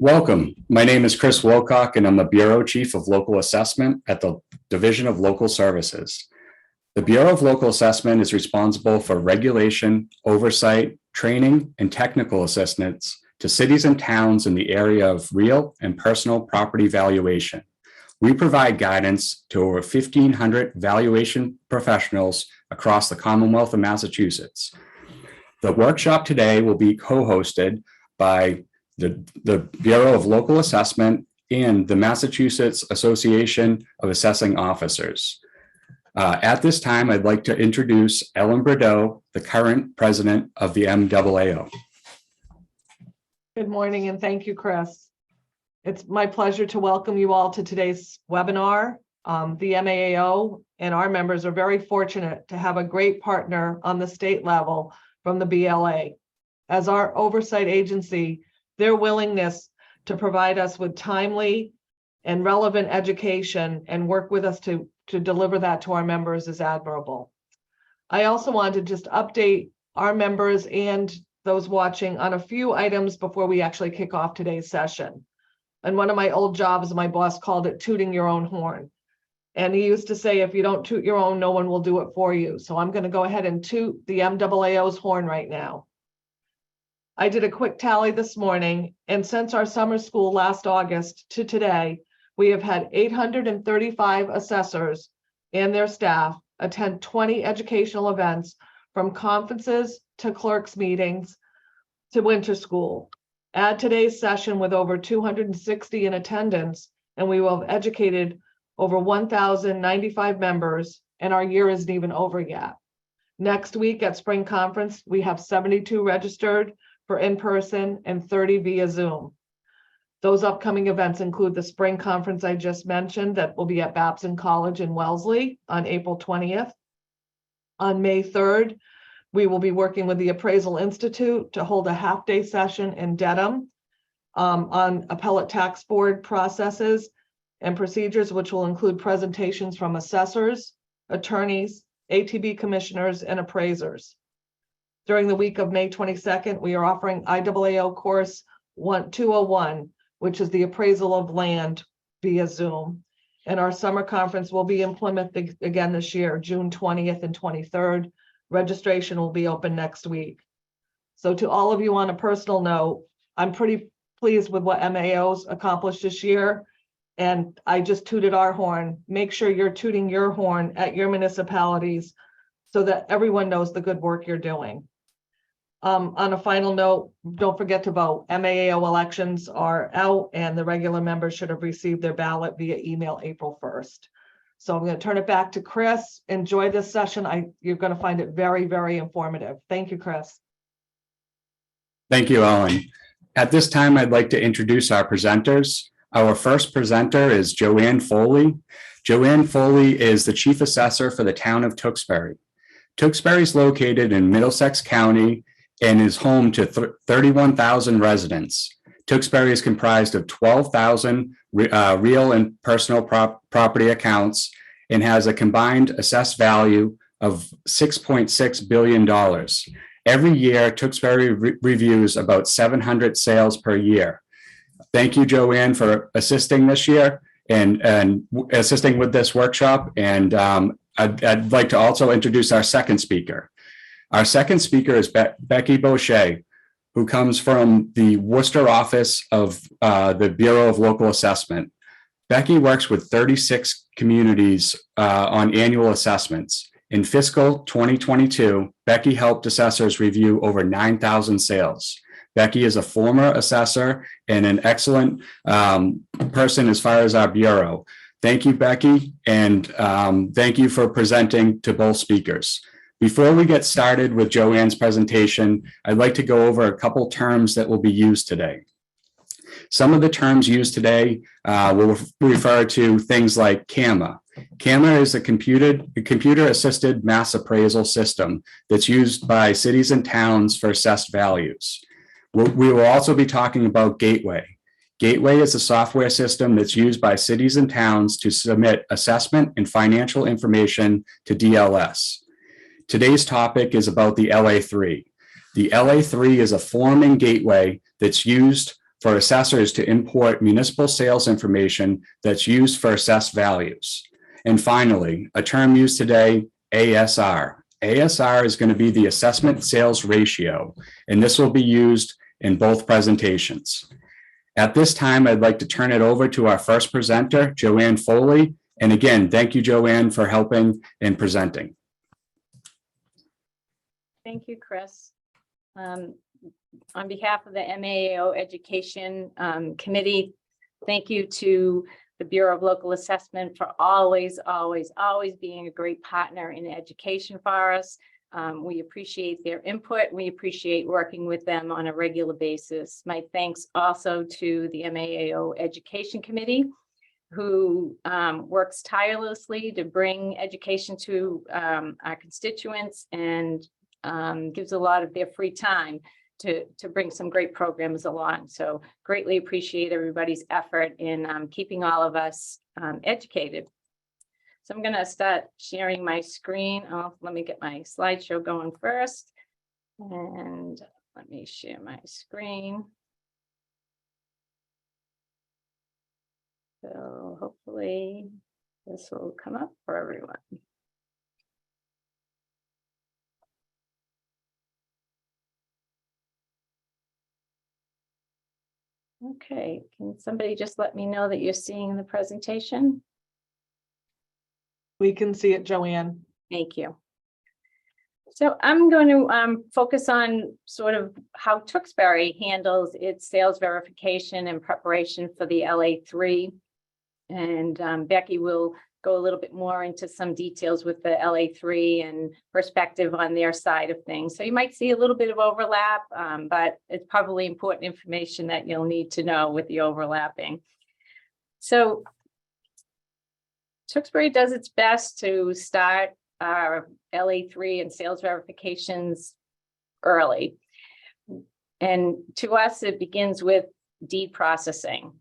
Welcome. My name is Chris Wilcock, and I'm the Bureau Chief of Local Assessment at the Division of Local Services. The Bureau of Local Assessment is responsible for regulation, oversight, training, and technical assistance to cities and towns in the area of real and personal property valuation. We provide guidance to over 1,500 valuation professionals across the Commonwealth of Massachusetts. The workshop today will be co-hosted by the Bureau of Local Assessment and the Massachusetts Association of Assessing Officers. At this time, I'd like to introduce Ellen Bordeaux, the current president of the MAAO. Good morning, and thank you, Chris. It's my pleasure to welcome you all to today's webinar. The MAAO and our members are very fortunate to have a great partner on the state level from the BLA. As our oversight agency, their willingness to provide us with timely and relevant education and work with us to deliver that to our members is admirable. I also want to just update our members and those watching on a few items before we actually kick off today's session. And one of my old jobs, my boss called it tooting your own horn. And he used to say, if you don't toot your own, no one will do it for you. So I'm going to go ahead and toot the MAAO's horn right now. I did a quick tally this morning, and since our summer school last August to today, we have had 835 assessors and their staff attend 20 educational events, from conferences to clerks meetings to winter school. Add today's session with over 260 in attendance, and we will have educated over 1,095 members, and our year isn't even over yet. Next week at Spring Conference, we have 72 registered for in-person and 30 via Zoom. Those upcoming events include the Spring Conference I just mentioned that will be at Babson College in Wellesley on April 20th. On May 3rd, we will be working with the Appraisal Institute to hold a half-day session in Dedham on appellate tax board processes and procedures, which will include presentations from assessors, attorneys, ATB commissioners, and appraisers. During the week of May 22nd, we are offering IAAO course 201, which is the appraisal of land via Zoom. And our summer conference will be in Plymouth again this year, June 20th and 23rd. Registration will be open next week. So to all of you on a personal note, I'm pretty pleased with what MAAO's accomplished this year. And I just tooted our horn. Make sure you're tooting your horn at your municipalities so that everyone knows the good work you're doing. On a final note, don't forget to vote. MAAO elections are out, and the regular members should have received their ballot via email April 1st. So I'm going to turn it back to Chris. Enjoy this session. You're going to find it very, very informative. Thank you, Chris. Thank you, Ellen. At this time, I'd like to introduce our presenters. Our first presenter is Joanne Foley. Joanne Foley is the Chief Assessor for the town of Tewksbury. Tewksbury is located in Middlesex County and is home to 31,000 residents. Tewksbury is comprised of 12,000 real and personal property accounts and has a combined assessed value of $6.6 billion. Every year, Tewksbury reviews about 700 sales per year. Thank you, Joanne, for assisting this year and assisting with this workshop. And I'd like to also introduce our second speaker. Our second speaker is Becky Boucher, who comes from the Worcester office of the Bureau of Local Assessment. Becky works with 36 communities on annual assessments. In fiscal 2022, Becky helped assessors review over 9,000 sales. Becky is a former assessor and an excellent person as far as our Bureau. Thank you, Becky, and thank you for presenting to both speakers. Before we get started with Joanne's presentation, I'd like to go over a couple terms that will be used today. Some of the terms used today will refer to things like CAMA. CAMA is a computer-assisted mass appraisal system that's used by cities and towns for assessed values. We will also be talking about Gateway. Gateway is a software system that's used by cities and towns to submit assessment and financial information to DLS. Today's topic is about the LA3. The LA3 is a form and gateway that's used for assessors to import municipal sales information that's used for assessed values. And finally, a term used today, ASR. ASR is going to be the assessment sales ratio, and this will be used in both presentations. At this time, I'd like to turn it over to our first presenter, Joanne Foley. And again, thank you, Joanne, for helping and presenting. Thank you, Chris. On behalf of the MAAO Education Committee, thank you to the Bureau of Local Assessment for always being a great partner in education for us. We appreciate their input. We appreciate working with them on a regular basis. My thanks also to the MAAO Education Committee, who works tirelessly to bring education to our constituents and gives a lot of their free time to bring some great programs along. So greatly appreciate everybody's effort in keeping all of us educated. So I'm going to start sharing my screen. Let me get my slideshow going first. And let me share my screen. So hopefully this will come up for everyone. Okay, can somebody just let me know that you're seeing the presentation? We can see it, Joanne. Thank you. So I'm going to focus on sort of how Tewksbury handles its sales verification and preparation for the LA3. And Becky will go a little bit more into some details with the LA3 and perspective on their side of things. So you might see a little bit of overlap, but it's probably important information that you'll need to know with the overlapping. So Tewksbury does its best to start our LA3 and sales verifications early. And to us, it begins with deed processing.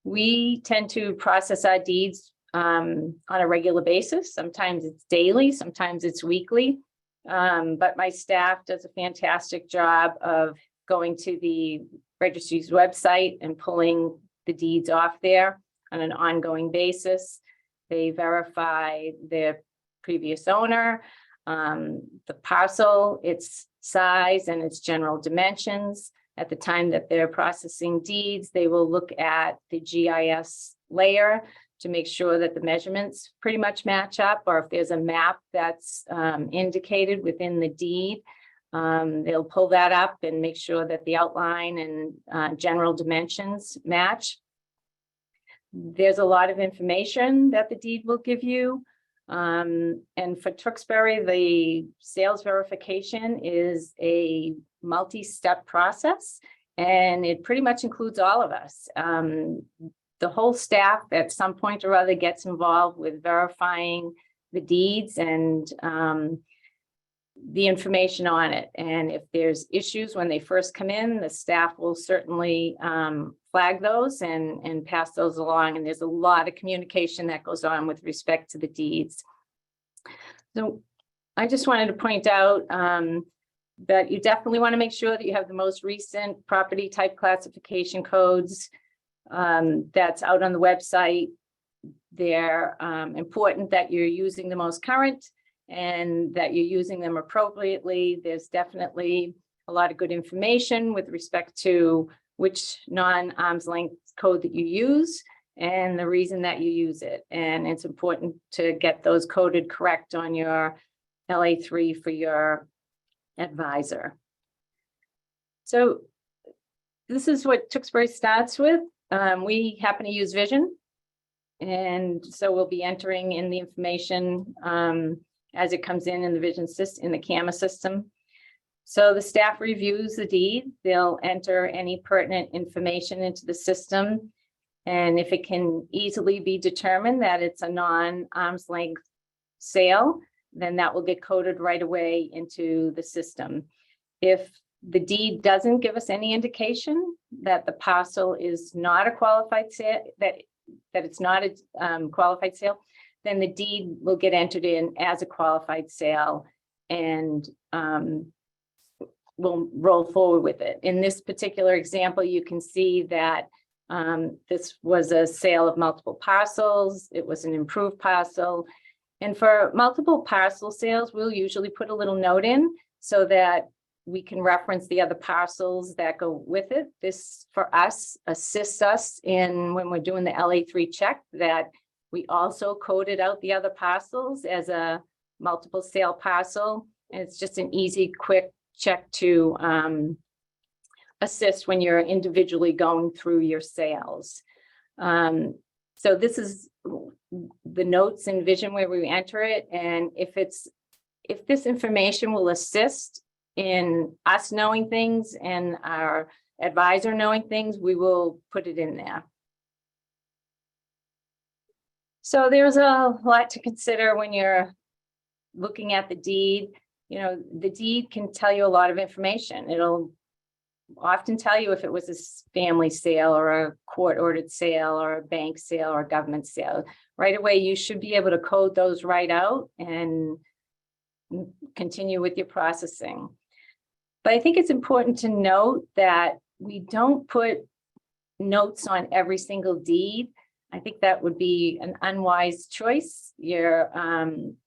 We tend to process our deeds on a regular basis. Sometimes it's daily, sometimes it's weekly. But my staff does a fantastic job of going to the registry's website and pulling the deeds off there on an ongoing basis. They verify the previous owner, the parcel, its size and its general dimensions. At the time that they're processing deeds, they will look at the GIS layer to make sure that the measurements pretty much match up, or if there's a map that's indicated within the deed, they'll pull that up and make sure that the outline and general dimensions match. There's a lot of information that the deed will give you. And for Tewksbury, the sales verification is a multi-step process, and it pretty much includes all of us. The whole staff at some point or other gets involved with verifying the deeds and the information on it. And if there's issues when they first come in, the staff will certainly flag those and pass those along. And there's a lot of communication that goes on with respect to the deeds. So I just wanted to point out that you definitely want to make sure that you have the most recent property type classification codes that's out on the website. They're important that you're using the most current and that you're using them appropriately. There's definitely a lot of good information with respect to which non-arm's length code that you use and the reason that you use it. And it's important to get those coded correct on your LA3 for your advisor. So this is what Tewksbury starts with. We happen to use Vision. And so we'll be entering in the information as it comes in the Vision system, in the CAMA system. So the staff reviews the deed. They'll enter any pertinent information into the system. And if it can easily be determined that it's a non-arm's length sale, then that will get coded right away into the system. If the deed doesn't give us any indication that the parcel is not a qualified sale, that it's not a qualified sale, then the deed will get entered in as a qualified sale, and we'll roll forward with it. In this particular example, you can see that this was a sale of multiple parcels. It was an improved parcel. And for multiple parcel sales, we'll usually put a little note in so that we can reference the other parcels that go with it. This, for us, assists us in when we're doing the LA3 check, that we also coded out the other parcels as a multiple sale parcel. And it's just an easy, quick check to assist when you're individually going through your sales. So this is the notes and vision where we enter it. And if this information will assist in us knowing things and our advisor knowing things, we will put it in there. So there's a lot to consider when you're looking at the deed. You know, the deed can tell you a lot of information. It'll often tell you if it was a family sale or a court-ordered sale or a bank sale or a government sale. Right away, you should be able to code those right out and continue with your processing. But I think it's important to note that we don't put notes on every single deed. I think that would be an unwise choice. You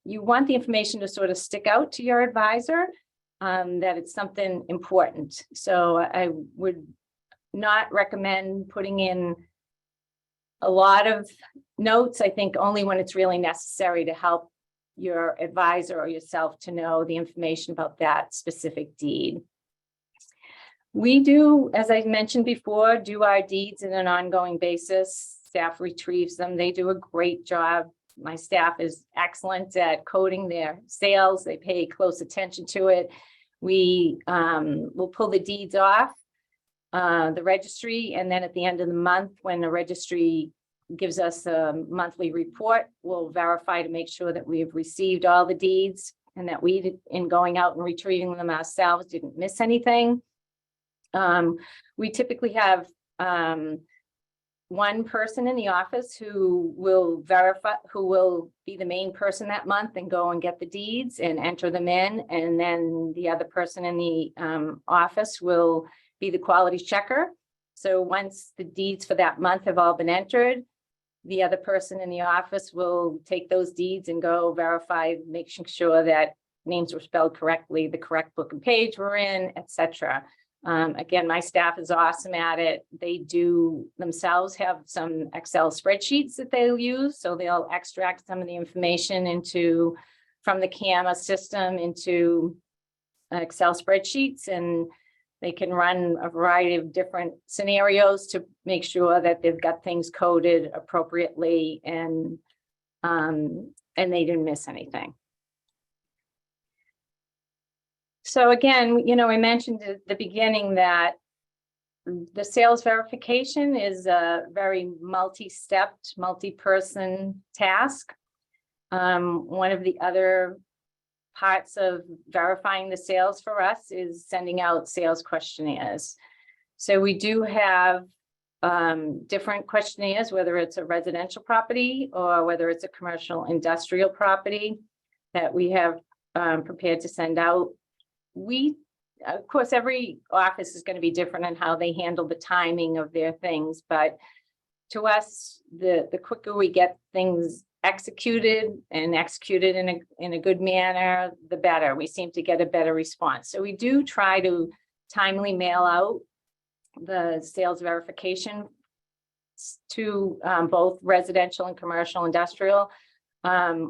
want the information to sort of stick out to your advisor, that it's something important. So I would not recommend putting in a lot of notes. I think only when it's really necessary to help your advisor or yourself to know the information about that specific deed. We do, as I mentioned before, do our deeds on an ongoing basis. Staff retrieves them. They do a great job. My staff is excellent at coding their sales. They pay close attention to it. We will pull the deeds off the registry, and then at the end of the month, when the registry gives us a monthly report, we'll verify to make sure that we've received all the deeds and that we, in going out and retrieving them ourselves, didn't miss anything. We typically have one person in the office who will verify, who will be the main person that month and go and get the deeds and enter them in. And then the other person in the office will be the quality checker. So once the deeds for that month have all been entered, the other person in the office will take those deeds and go verify, making sure that names were spelled correctly, the correct book and page were in, etc. Again, my staff is awesome at it. They do themselves have some Excel spreadsheets that they'll use. So they'll extract some of the information from the CAMA system into Excel spreadsheets, and they can run a variety of different scenarios to make sure that they've got things coded appropriately and they didn't miss anything. So again, you know, I mentioned at the beginning that the sales verification is a very multi-stepped, multi-person task. One of the other parts of verifying the sales for us is sending out sales questionnaires. So we do have different questionnaires, whether it's a residential property or whether it's a commercial industrial property that we have prepared to send out. Of course, every office is going to be different in how they handle the timing of their things, but to us, the quicker we get things executed in a good manner, the better. We seem to get a better response. So we do try to timely mail out the sales verification to both residential and commercial industrial.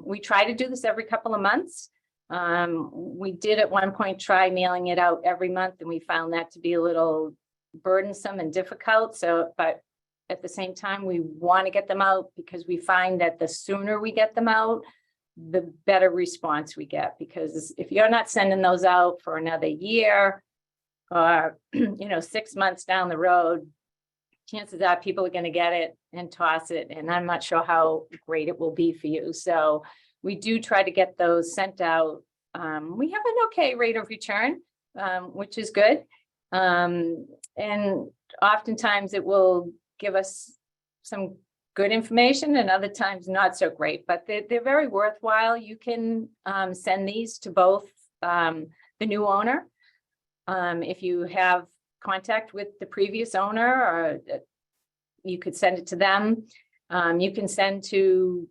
We try to do this every couple of months. We did at one point try mailing it out every month, and we found that to be a little burdensome and difficult. So, but at the same time, we want to get them out because we find that the sooner we get them out, the better response we get. Because if you're not sending those out for another year or 6 months down the road, chances are people are going to get it and toss it, and I'm not sure how great it will be for you. So we do try to get those sent out. We have an okay rate of return, which is good. And oftentimes it will give us some good information and other times not so great, but they're very worthwhile. You can send these to both the new owner If you have contact with the previous owner, or you could send it to them. You can send to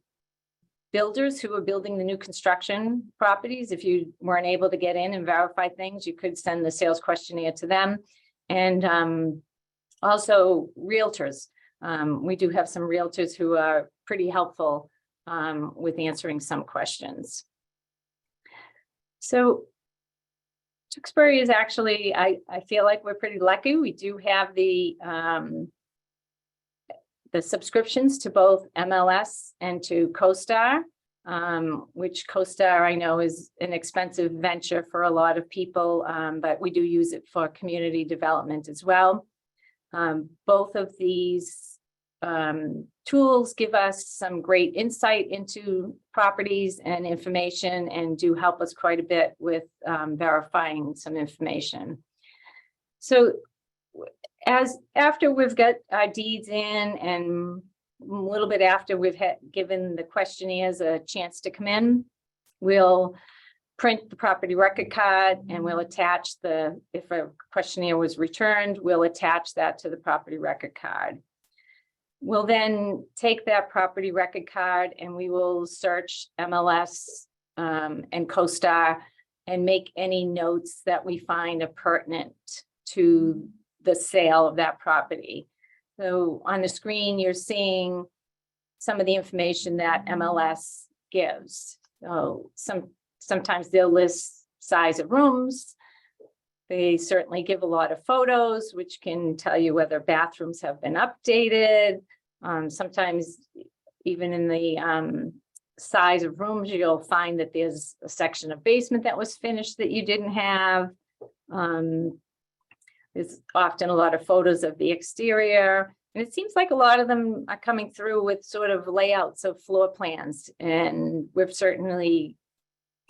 builders who are building the new construction properties. If you weren't able to get in and verify things, you could send the sales questionnaire to them. And also realtors. We do have some realtors who are pretty helpful with answering some questions. So Tewksbury is actually, I feel like we're pretty lucky. We do have the subscriptions to both MLS and to CoStar, which CoStar I know is an expensive venture for a lot of people, but we do use it for community development as well. Both of these tools give us some great insight into properties and information, and do help us quite a bit with verifying some information. So after we've got our deeds in, and a little bit after we've given the questionnaires a chance to come in, we'll print the property record card, and we'll attach if a questionnaire was returned, we'll attach that to the property record card. We'll then take that property record card and we will search MLS and CoStar and make any notes that we find are pertinent to the sale of that property. So on the screen, you're seeing some of the information that MLS gives. So sometimes they'll list size of rooms. They certainly give a lot of photos, which can tell you whether bathrooms have been updated. Sometimes even in the size of rooms, you'll find that there's a section of basement that was finished that you didn't have. There's often a lot of photos of the exterior. And it seems like a lot of them are coming through with sort of layouts of floor plans. And we've certainly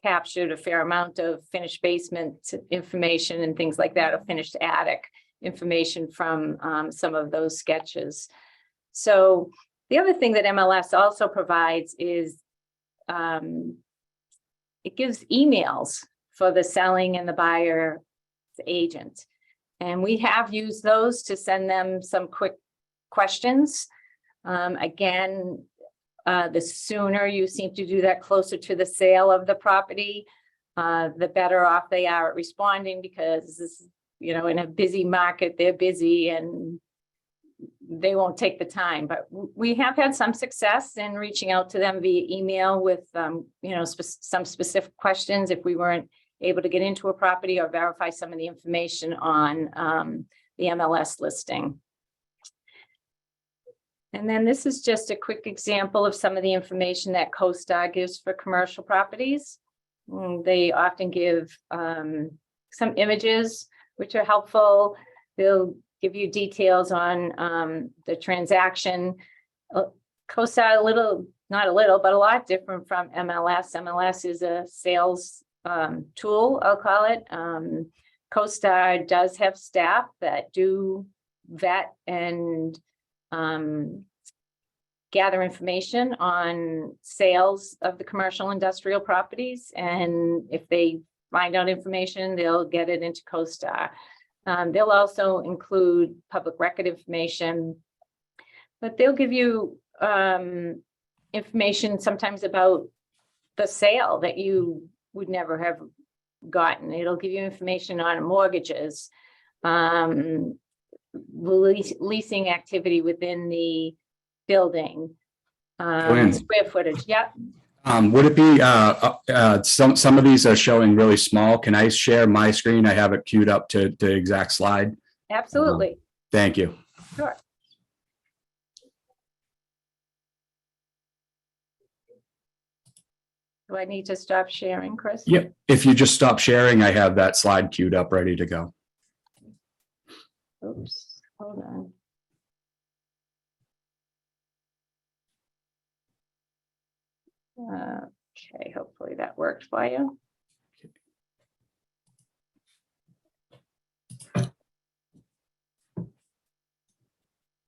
captured a fair amount of finished basement information and things like that, or finished attic information from some of those sketches. So the other thing that MLS also provides is it gives emails for the selling and the buyer agent. And we have used those to send them some quick questions. Again, the sooner you seem to do that closer to the sale of the property, the better off they are at responding, because this, in a busy market, they're busy and they won't take the time. But we have had some success in reaching out to them via email with, some specific questions if we weren't able to get into a property or verify some of the information on the MLS listing. And then this is just a quick example of some of the information that CoStar gives for commercial properties. They often give some images, which are helpful. They'll give you details on the transaction. CoStar, not a little, but a lot different from MLS. MLS is a sales tool, I'll call it. CoStar does have staff that do vet and gather information on sales of the commercial industrial properties. And if they find out information, they'll get it into CoStar. They'll also include public record information, but they'll give you information sometimes about the sale that you would never have gotten. It'll give you information on mortgages, leasing activity within the building, square footage. Yep. Would it be some of these are showing really small? Can I share my screen? I have it queued up to the exact slide. Absolutely. Thank you. Sure. Do I need to stop sharing, Chris? Yep. If you just stop sharing, I have that slide queued up, ready to go. Oops, hold on. Okay, hopefully that worked for you.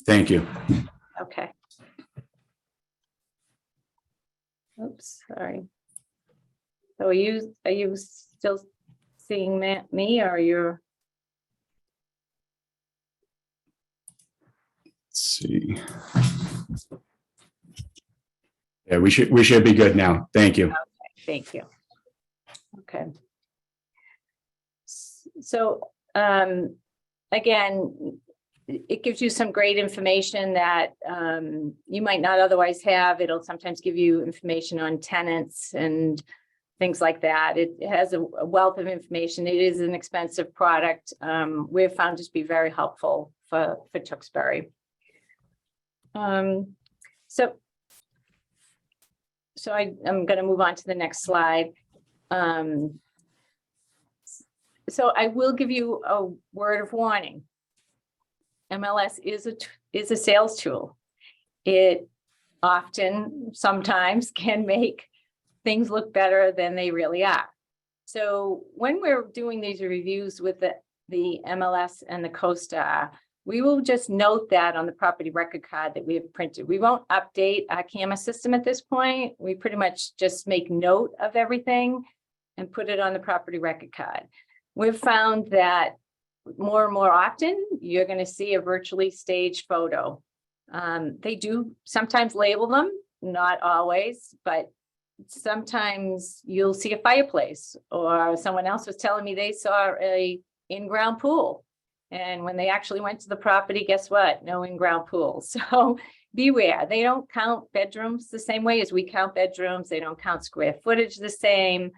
Thank you. Okay. Oops, sorry. So are you still seeing me, or you're? see. Yeah, we should be good now. Thank you. Thank you. Okay. So, again, it gives you some great information that you might not otherwise have. It'll sometimes give you information on tenants and things like that. It has a wealth of information. It is an expensive product. We've found it to be very helpful for Tewksbury. So I'm going to move on to the next slide. So I will give you a word of warning. MLS is a sales tool. It often, sometimes can make things look better than they really are. So when we're doing these reviews with the MLS and the CoStar, we will just note that on the property record card that we have printed. We won't update our camera system at this point. We pretty much just make note of everything and put it on the property record card. We've found that more and more often, you're going to see a virtually staged photo. They do sometimes label them, not always, but sometimes you'll see a fireplace, or someone else was telling me they saw a in-ground pool. And when they actually went to the property, guess what? No in-ground pool. So beware. They don't count bedrooms the same way as we count bedrooms. They don't count square footage the same.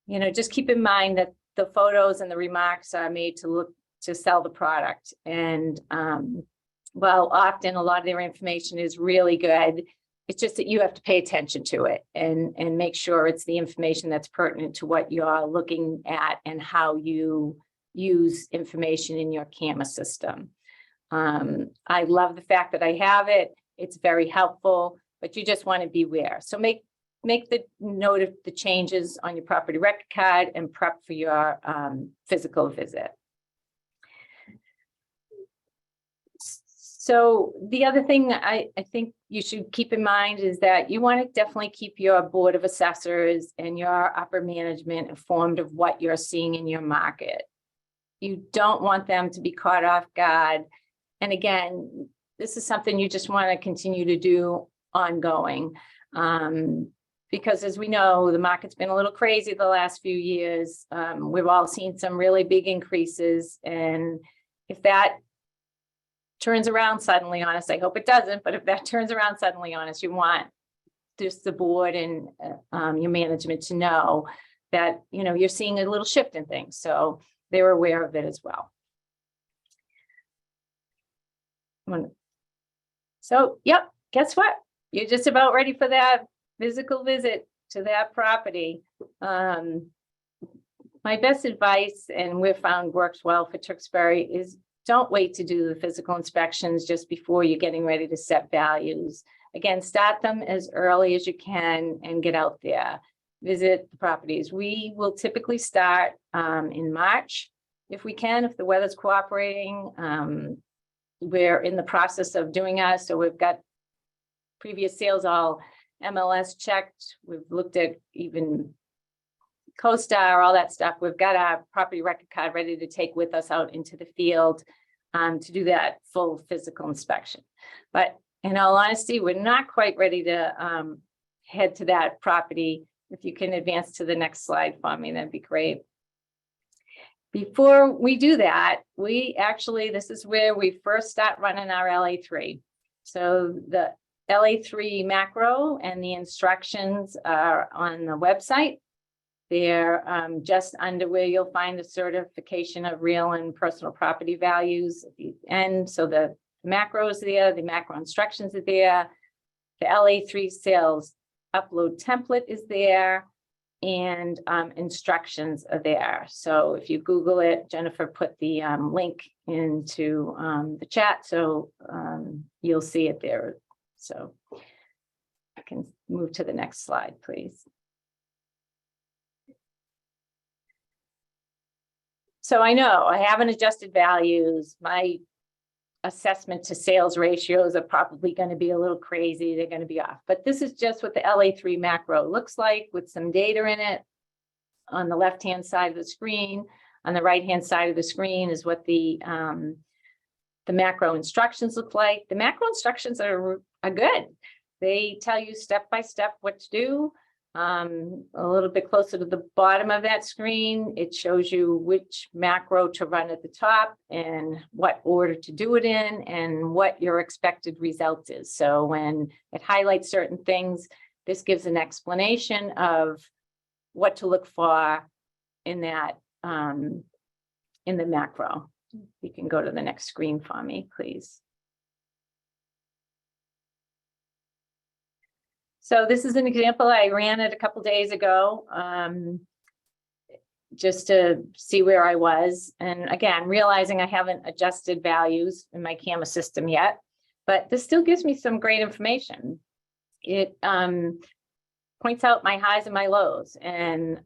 You know, just keep in mind that the photos and the remarks are made to sell the product. And while often a lot of their information is really good, it's just that you have to pay attention to it and make sure it's the information that's pertinent to what you're looking at and how you use information in your camera system. I love the fact that I have it. It's very helpful, but you just want to beware. So make the note of the changes on your property record card and prep for your physical visit. So the other thing I think you should keep in mind is that you want to definitely keep your board of assessors and your upper management informed of what you're seeing in your market. You don't want them to be caught off guard. And again, this is something you just want to continue to do ongoing. Because as we know, the market's been a little crazy the last few years. We've all seen some really big increases. And if that turns around suddenly on us, I hope it doesn't, but if that turns around suddenly on us, you want just the board and your management to know that, you know, you're seeing a little shift in things. So they're aware of it as well. So, yep, guess what? You're just about ready for that physical visit to that property. My best advice, and we've found works well for Tewksbury, is don't wait to do the physical inspections just before you're getting ready to set values. Again, start them as early as you can and get out there. Visit the properties. We will typically start in March if we can, if the weather's cooperating. We're in the process of doing that. So we've got previous sales all MLS checked. We've looked at even CoStar, all that stuff. We've got our property record card ready to take with us out into the field to do that full physical inspection. But in all honesty, we're not quite ready to head to that property. If you can advance to the next slide for me, that'd be great. Before we do that, this is where we first start running our LA3. So the LA3 macro and the instructions are on the website. They're just under where you'll find the certification of real and personal property values at the end. So the macro is there, the macro instructions are there. The LA3 sales upload template is there, and instructions are there. So if you Google it, Jennifer put the link into the chat, so you'll see it there. So I can move to the next slide, please. So I know I haven't adjusted values. My assessment to sales ratios are probably going to be a little crazy. They're going to be off. But this is just what the LA3 macro looks like with some data in it. On the left-hand side of the screen, on the right-hand side of the screen is what the the macro instructions look like. The macro instructions are good. They tell you step by step what to do. A little bit closer to the bottom of that screen, it shows you which macro to run at the top and what order to do it in and what your expected result is. So when it highlights certain things, this gives an explanation of what to look for in that in the macro. You can go to the next screen for me, please. So this is an example. I ran it a couple days ago, just to see where I was. And again, realizing I haven't adjusted values in my camera system yet, but this still gives me some great information. It points out my highs and my lows. And,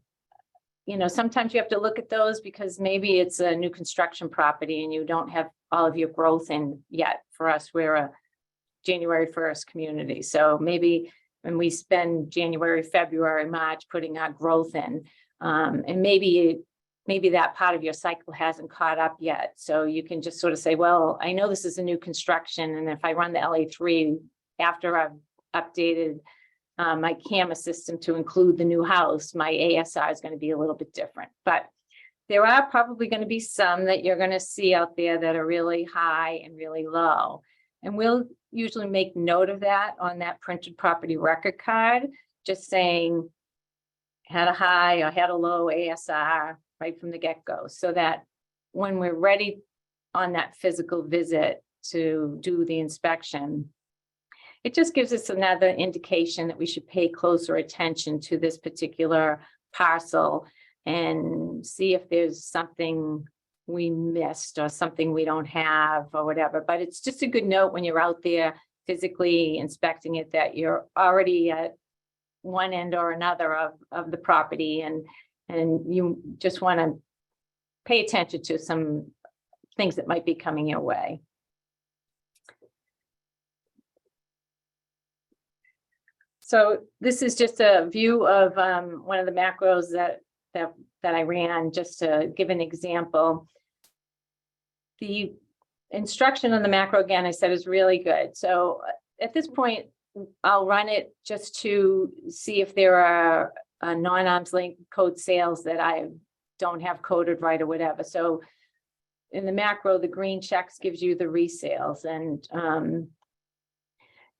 you know, sometimes you have to look at those because maybe it's a new construction property and you don't have all of your growth in yet. For us, we're a January 1st community. So maybe when we spend January, February, March putting our growth in, and maybe that part of your cycle hasn't caught up yet. So you can just sort of say, well, I know this is a new construction, and if I run the LA3 after I've updated my camera system to include the new house, my ASR is going to be a little bit different. But there are probably going to be some that you're going to see out there that are really high and really low. And we'll usually make note of that on that printed property record card, just saying had a high or had a low ASR right from the get-go, so that when we're ready on that physical visit to do the inspection, it just gives us another indication that we should pay closer attention to this particular parcel and see if there's something we missed or something we don't have or whatever. But it's just a good note when you're out there physically inspecting it that you're already at one end or another of the property, and you just want to pay attention to some things that might be coming your way. So this is just a view of one of the macros that I ran, just to give an example. The instruction on the macro, again, I said, is really good. So at this point, I'll run it just to see if there are non-arm's length code sales that I don't have coded right or whatever. So in the macro, the green checks gives you the resales, and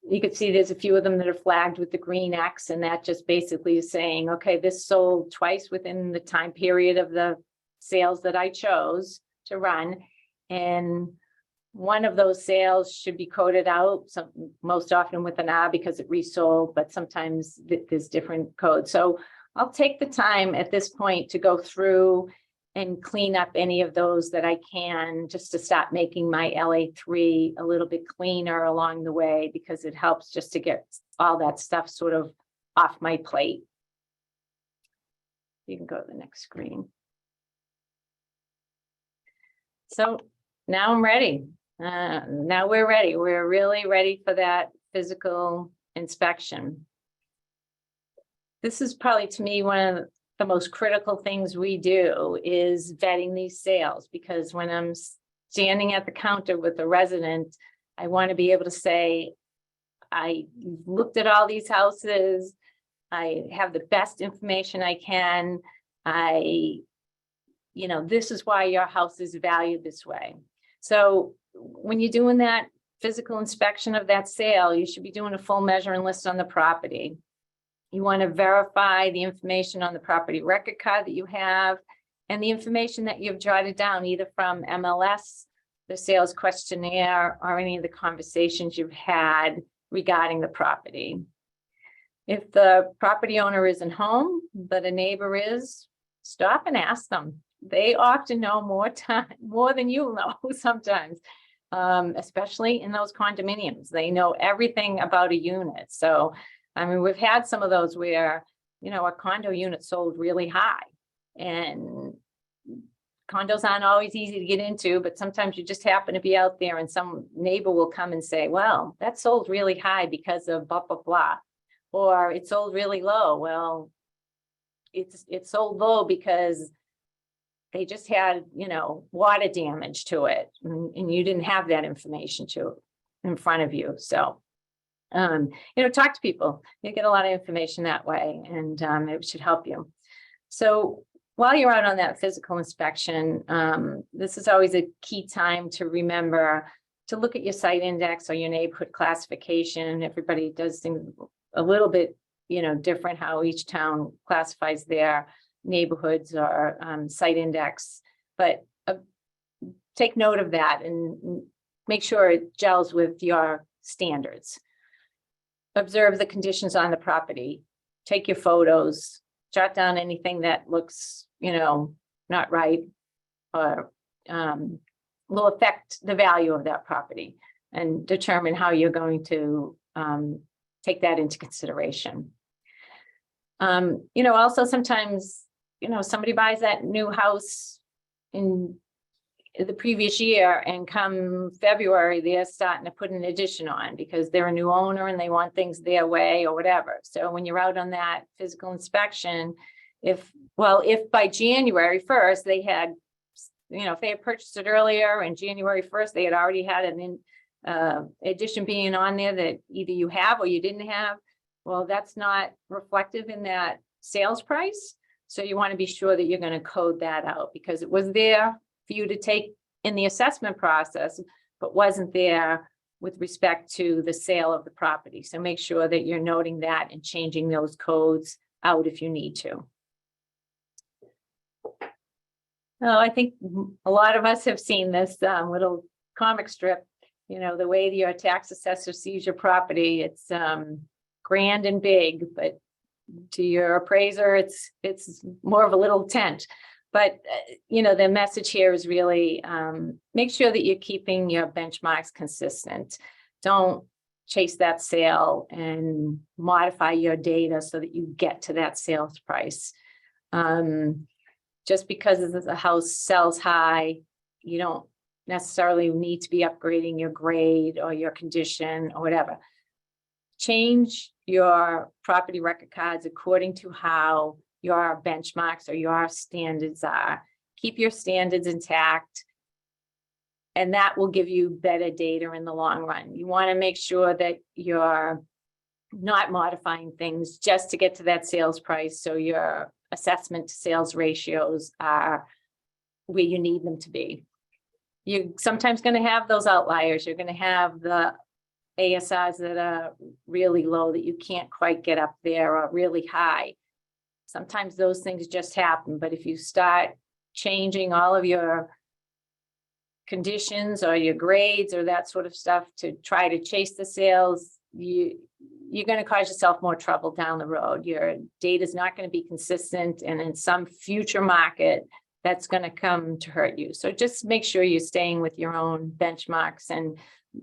you can see there's a few of them that are flagged with the green X, and that just basically is saying, okay, this sold twice within the time period of the sales that I chose to run. And one of those sales should be coded out, most often with an R because it resold, but sometimes there's different codes. So I'll take the time at this point to go through and clean up any of those that I can, just to start making my LA3 a little bit cleaner along the way, because it helps just to get all that stuff sort of off my plate. You can go to the next screen. So now I'm ready. Now we're ready. We're really ready for that physical inspection. This is probably, to me, one of the most critical things we do is vetting these sales, because when I'm standing at the counter with a resident, I want to be able to say, I looked at all these houses, I have the best information I can, this is why your house is valued this way. So when you're doing that physical inspection of that sale, you should be doing a full measure and list on the property. You want to verify the information on the property record card that you have and the information that you've jotted down, either from MLS, the sales questionnaire, or any of the conversations you've had regarding the property. If the property owner isn't home, but a neighbor is, stop and ask them. They often know more than you know sometimes, especially in those condominiums. They know everything about a unit. So, I mean, we've had some of those where, a condo unit sold really high, and condos aren't always easy to get into, but sometimes you just happen to be out there and some neighbor will come and say, well, that sold really high because of blah, blah, blah, or it sold really low. Well, it sold low because they just had, water damage to it, and you didn't have that information in front of you. So, talk to people. You get a lot of information that way, and it should help you. So while you're out on that physical inspection, this is always a key time to remember to look at your site index or your neighborhood classification. Everybody does things a little bit, different how each town classifies their neighborhoods or site index. But take note of that and make sure it gels with your standards. Observe the conditions on the property. Take your photos. Jot down anything that looks, not right or will affect the value of that property, and determine how you're going to take that into consideration. Also sometimes, somebody buys that new house in the previous year, and come February, they're starting to put an addition on because they're a new owner and they want things their way or whatever. So when you're out on that physical inspection, if by January 1st, they had, if they had purchased it earlier and January 1st, they had already had an addition being on there that either you have or you didn't have, well, that's not reflective in that sales price. So you want to be sure that you're going to code that out, because it was there for you to take in the assessment process, but wasn't there with respect to the sale of the property. So make sure that you're noting that and changing those codes out if you need to. Oh, I think a lot of us have seen this little comic strip, the way your tax assessor sees your property. It's grand and big, but to your appraiser, it's more of a little tent. But, the message here is really make sure that you're keeping your benchmarks consistent. Don't chase that sale and modify your data so that you get to that sales price. Just because the house sells high, you don't necessarily need to be upgrading your grade or your condition or whatever. Change your property record cards according to how your benchmarks or your standards are. Keep your standards intact, and that will give you better data in the long run. You want to make sure that you're not modifying things just to get to that sales price, so your assessment to sales ratios are where you need them to be. You're sometimes going to have those outliers. You're going to have the ASRs that are really low that you can't quite get up there, or really high. Sometimes those things just happen, but if you start changing all of your conditions or your grades or that sort of stuff to try to chase the sales, you're going to cause yourself more trouble down the road. Your data is not going to be consistent, and in some future market, that's going to come to hurt you. So just make sure you're staying with your own benchmarks and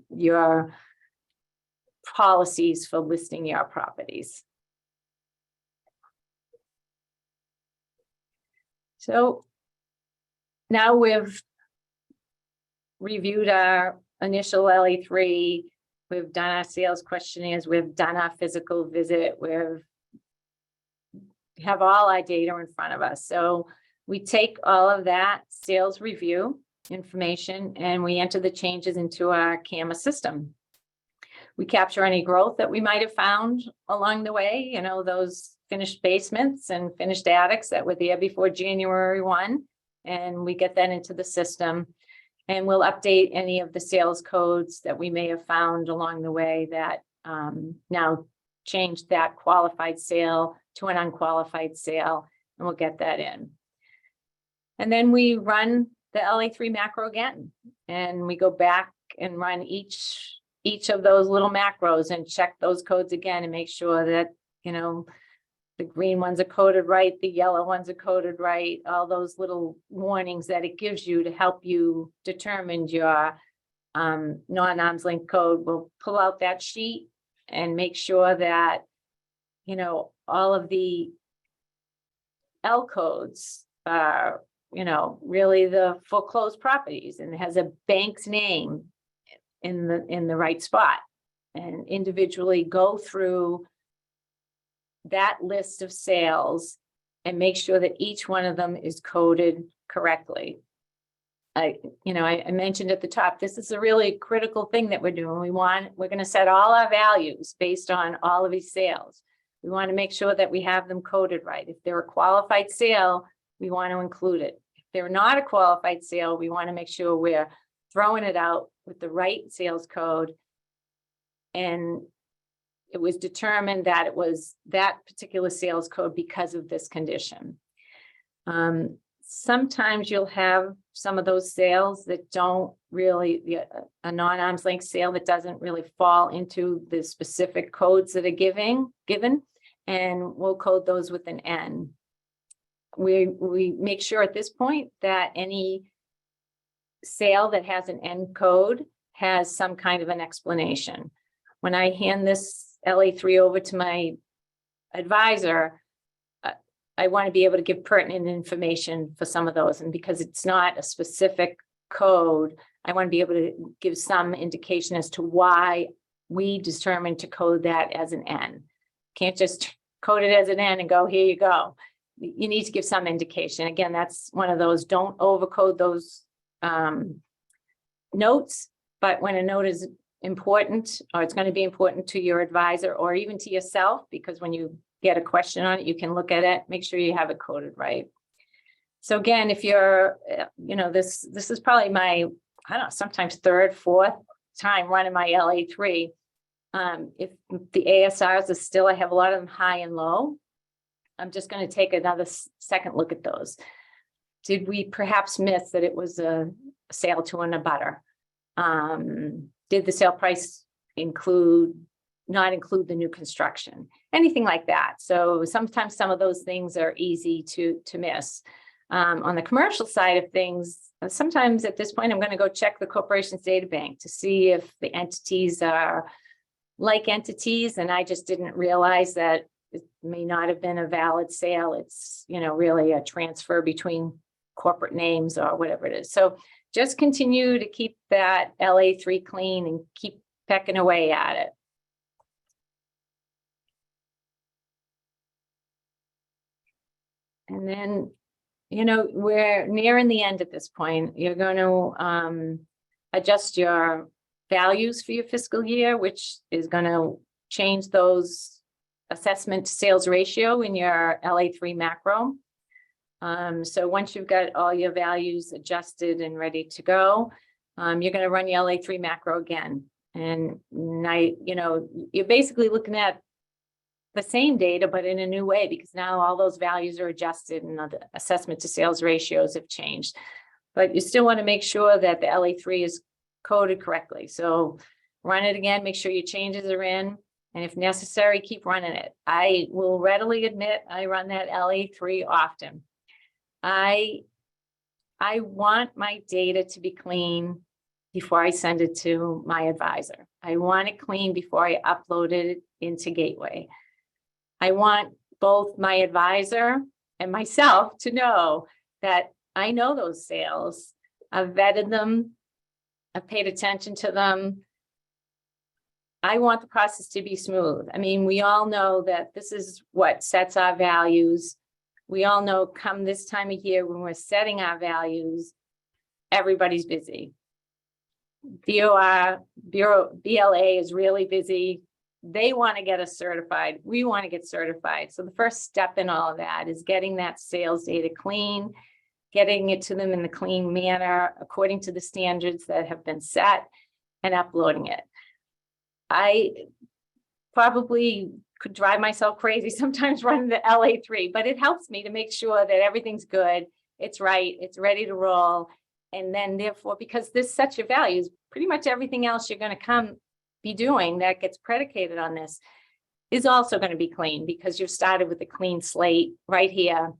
your policies for listing your properties. So now we've reviewed our initial LA3, we've done our sales questionnaires, we've done our physical visit, we have all our data in front of us. So we take all of that sales review information and we enter the changes into our CAMA system. We capture any growth that we might have found along the way, those finished basements and finished attics that were there before January 1, and we get that into the system. And we'll update any of the sales codes that we may have found along the way that now change that qualified sale to an unqualified sale, and we'll get that in. And then we run the LA3 macro again, and we go back and run each of those little macros and check those codes again and make sure that, the green ones are coded right, the yellow ones are coded right, all those little warnings that it gives you to help you determine your non-arm's length code. We'll pull out that sheet and make sure that, all of the L codes are, really the foreclosed properties, and it has a bank's name in the right spot, and individually go through that list of sales and make sure that each one of them is coded correctly. I mentioned at the top, this is a really critical thing that we're doing. We're going to set all our values based on all of these sales. We want to make sure that we have them coded right. If they're a qualified sale, we want to include it. If they're not a qualified sale, we want to make sure we're throwing it out with the right sales code. And it was determined that it was that particular sales code because of this condition. Sometimes you'll have some of those sales that don't really, a non-arm's length sale that doesn't really fall into the specific codes that are given, and we'll code those with an N. We make sure at this point that any sale that has an N code has some kind of an explanation. When I hand this LA3 over to my advisor, I want to be able to give pertinent information for some of those. And because it's not a specific code, I want to be able to give some indication as to why we determined to code that as an N. Can't just code it as an N and go, here you go. You need to give some indication. Again, that's one of those, don't overcode those notes, but when a note is important, or it's going to be important to your advisor or even to yourself, because when you get a question on it, you can look at it, make sure you have it coded right. So again, if you're, this is probably my, I don't know, sometimes third, fourth time running my LA3. If the ASRs are still, I have a lot of them high and low. I'm just going to take another second look at those. Did we perhaps miss that it was a sale to an abutter? Did the sale price not include the new construction? Anything like that. So sometimes some of those things are easy to miss. On the commercial side of things, sometimes at this point, I'm going to go check the corporation's data bank to see if the entities are like entities, and I just didn't realize that it may not have been a valid sale. It's, really a transfer between corporate names or whatever it is. So just continue to keep that LA3 clean and keep pecking away at it. And then, we're nearing the end at this point. You're going to adjust your values for your fiscal year, which is going to change those assessment to sales ratio in your LA3 macro. So once you've got all your values adjusted and ready to go, you're going to run your LA3 macro again. And you're basically looking at the same data, but in a new way, because now all those values are adjusted and the assessment to sales ratios have changed. But you still want to make sure that the LA3 is coded correctly. So run it again, make sure your changes are in, and if necessary, keep running it. I will readily admit I run that LA3 often. I want my data to be clean before I send it to my advisor. I want it clean before I upload it into Gateway. I want both my advisor and myself to know that I know those sales. I've vetted them. I've paid attention to them. I want the process to be smooth. I mean, we all know that this is what sets our values. We all know come this time of year when we're setting our values, everybody's busy. BLA is really busy. They want to get us certified. We want to get certified. So the first step in all of that is getting that sales data clean, getting it to them in the clean manner according to the standards that have been set, and uploading it. I probably could drive myself crazy sometimes running the LA3, but it helps me to make sure that everything's good, it's right, it's ready to roll. And then therefore, because this sets your values, pretty much everything else you're going to be doing that gets predicated on this is also going to be clean, because you've started with a clean slate right here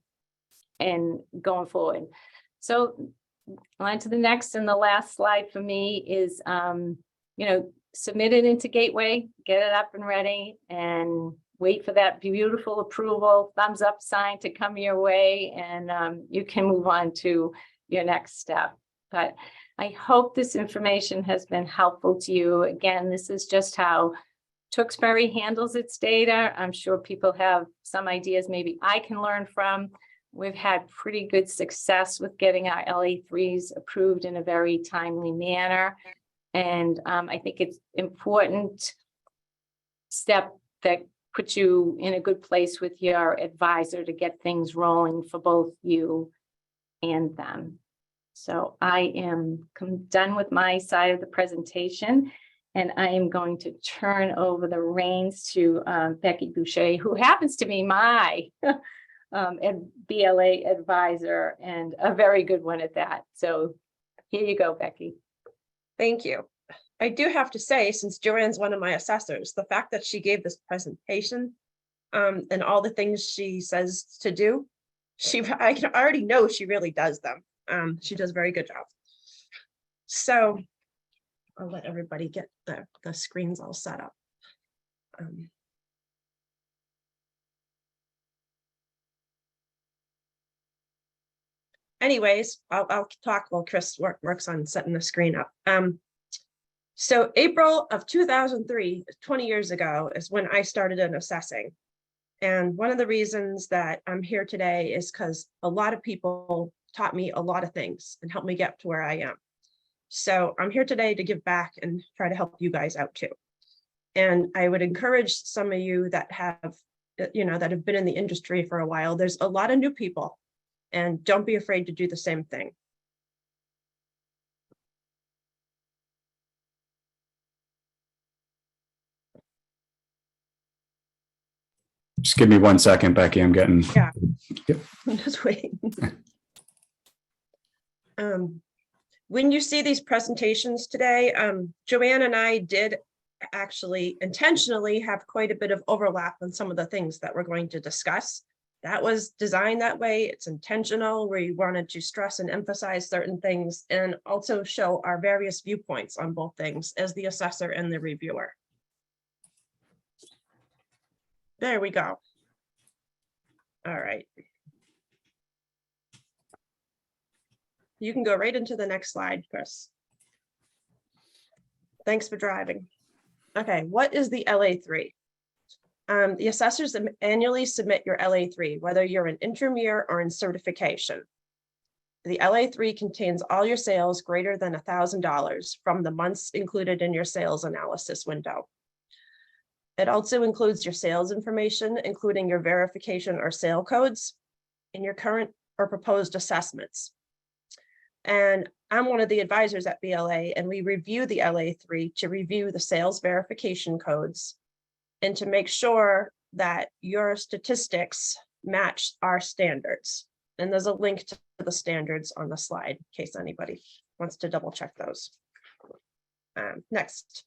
and going forward. So on to the next and the last slide for me is, submit it into Gateway, get it up and ready, and wait for that beautiful approval, thumbs up sign to come your way, and you can move on to your next step. But I hope this information has been helpful to you. Again, this is just how Tewksbury handles its data. I'm sure people have some ideas maybe I can learn from, We've had pretty good success with getting our LA3s approved in a very timely manner. And I think it's important step that puts you in a good place with your advisor to get things rolling for both you and them. So I am done with my side of the presentation, and I am going to turn over the reins to Becky Boucher, who happens to be my BLA advisor, and a very good one at that. So here you go, Becky. Thank you. I do have to say, since Joanne's one of my assessors, the fact that she gave this presentation and all the things she says to do, I can already know she really does them. She does a very good job. So I'll let everybody get the screens all set up. Anyways, I'll talk while Chris works on setting the screen up. So April of 2003, 20 years ago, is when I started in assessing. And one of the reasons that I'm here today is because a lot of people taught me a lot of things and helped me get to where I am. So I'm here today to give back and try to help you guys out too. And I would encourage some of you that have, that have been in the industry for a while. There's a lot of new people, and don't be afraid to do the same thing. Just give me 1 second, Becky. I'm getting. Yeah. Yep. I'm just waiting. When you see these presentations today, Joanne and I did actually intentionally have quite a bit of overlap on some of the things that we're going to discuss. That was designed that way. It's intentional. We wanted to stress and emphasize certain things and also show our various viewpoints on both things as the assessor and the reviewer. There we go. All right. You can go right into the next slide, Chris. Thanks for driving. Okay, what is the LA3? The assessors annually submit your LA3, whether you're in interim year or in certification. The LA3 contains all your sales greater than $1,000 from the months included in your sales analysis window. It also includes your sales information, including your verification or sale codes, and your current or proposed assessments. And I'm one of the advisors at BLA, and we review the LA3 to review the sales verification codes and to make sure that your statistics match our standards. And there's a link to the standards on the slide in case anybody wants to double check those. Next.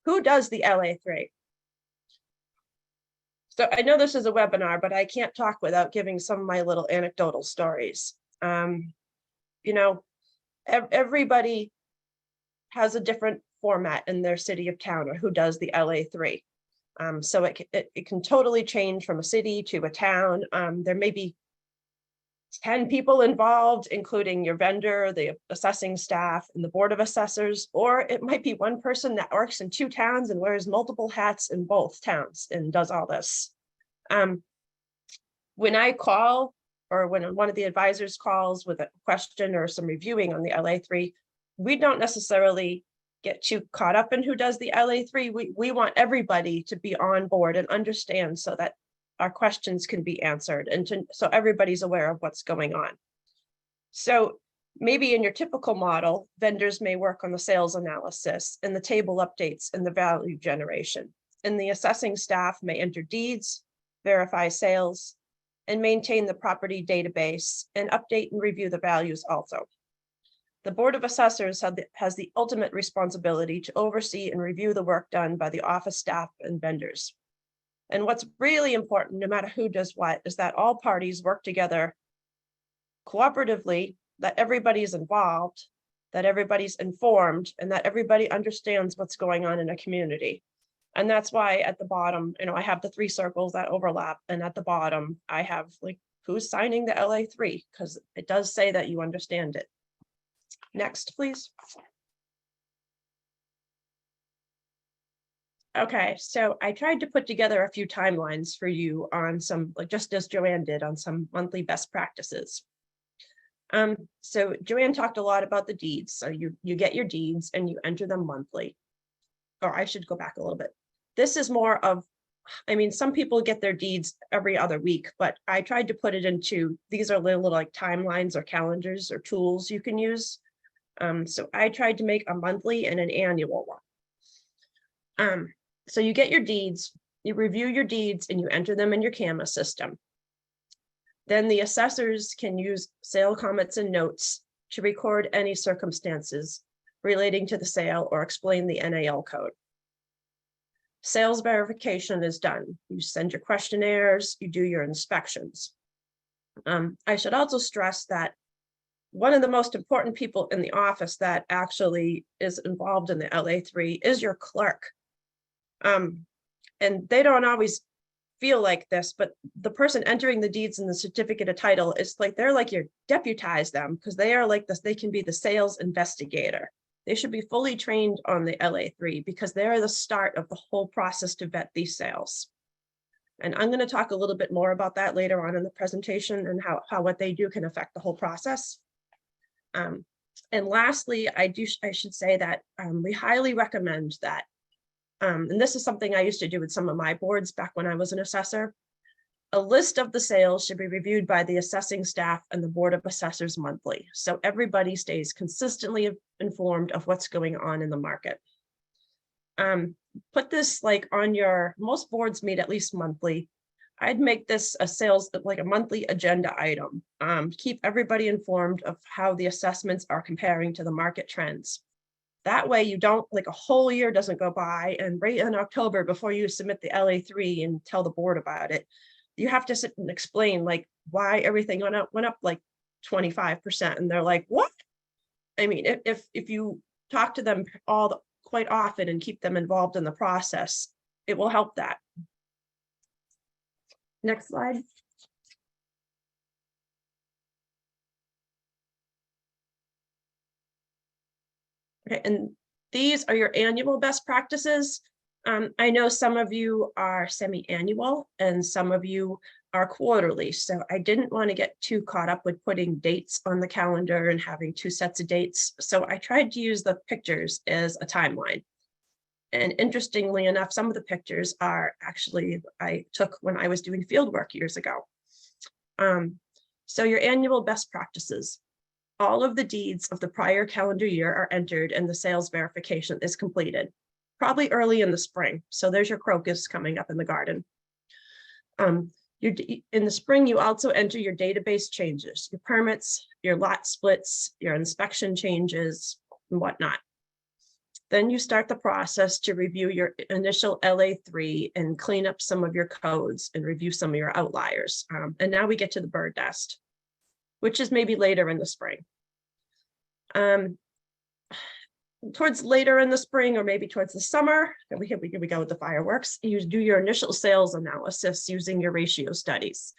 Who does the LA3? So I know this is a webinar, but I can't talk without giving some of my little anecdotal stories. Everybody has a different format in their city of town or who does the LA3. So it can totally change from a city to a town. There may be 10 people involved, including your vendor, the assessing staff, and the board of assessors, or it might be one person that works in 2 towns and wears multiple hats in both towns and does all this. When I call, or when one of the advisors calls with a question or some reviewing on the LA3, we don't necessarily get too caught up in who does the LA3. We want everybody to be on board and understand so that our questions can be answered and so everybody's aware of what's going on. So maybe in your typical model, vendors may work on the sales analysis and the table updates and the value generation. And the assessing staff may enter deeds, verify sales, and maintain the property database and update and review the values also. The Board of Assessors has the ultimate responsibility to oversee and review the work done by the office staff and vendors. And what's really important, no matter who does what, is that all parties work together cooperatively, that everybody's involved, that everybody's informed, and that everybody understands what's going on in a community. And that's why at the bottom, I have the 3 circles that overlap. And at the bottom, I have like, who's signing the LA3? Because it does say that you understand it. Next, please. Okay, so I tried to put together a few timelines for you on some, like just as Joanne did, on some monthly best practices. So Joanne talked a lot about the deeds. So you get your deeds and you enter them monthly. Or I should go back a little bit. This is more of, I mean, some people get their deeds every other week, but I tried to put it into, these are little like timelines or calendars or tools you can use. So I tried to make a monthly and an annual one. So you get your deeds, you review your deeds and you enter them in your CAMA system. Then the assessors can use sale comments and notes to record any circumstances relating to the sale or explain the NAL code. Sales verification is done. You send your questionnaires, you do your inspections. I should also stress that one of the most important people in the office that actually is involved in the LA3 is your clerk. And they don't always feel like this, but the person entering the deeds and the certificate of title is like, they're like, you deputize them because they are like this, they can be the sales investigator. They should be fully trained on the LA3 because they're the start of the whole process to vet these sales. And I'm going to talk a little bit more about that later on in the presentation and how what they do can affect the whole process. And lastly, I should say that we highly recommend that. And this is something I used to do with some of my boards back when I was an assessor. A list of the sales should be reviewed by the assessing staff and the Board of Assessors monthly. So everybody stays consistently informed of what's going on in the market. Put this like on your, most boards meet at least monthly. I'd make this a sales, like a monthly agenda item. Keep everybody informed of how the assessments are comparing to the market trends. That way you don't, like a whole year doesn't go by and right in October before you submit the LA3 and tell the board about it, you have to sit and explain like why everything went up like 25%. And they're like, what? I mean, if you talk to them quite often and keep them involved in the process, it will help that. Next slide. Okay, and these are your annual best practices. I know some of you are semi-annual and some of you are quarterly. So I didn't want to get too caught up with putting dates on the calendar and having two sets of dates. So I tried to use the pictures as a timeline. And interestingly enough, some of the pictures are actually I took when I was doing field work years ago. So your annual best practices. All of the deeds of the prior calendar year are entered and the sales verification is completed, probably early in the spring. So there's your crocus coming up in the garden. In the spring, you also enter your database changes, your permits, your lot splits, your inspection changes, and whatnot. Then you start the process to review your initial LA3 and clean up some of your codes and review some of your outliers. And now we get to the bird nest, which is maybe later in the spring. Towards later in the spring or maybe towards the summer, and we go with the fireworks, you do your initial sales analysis using your ratio studies.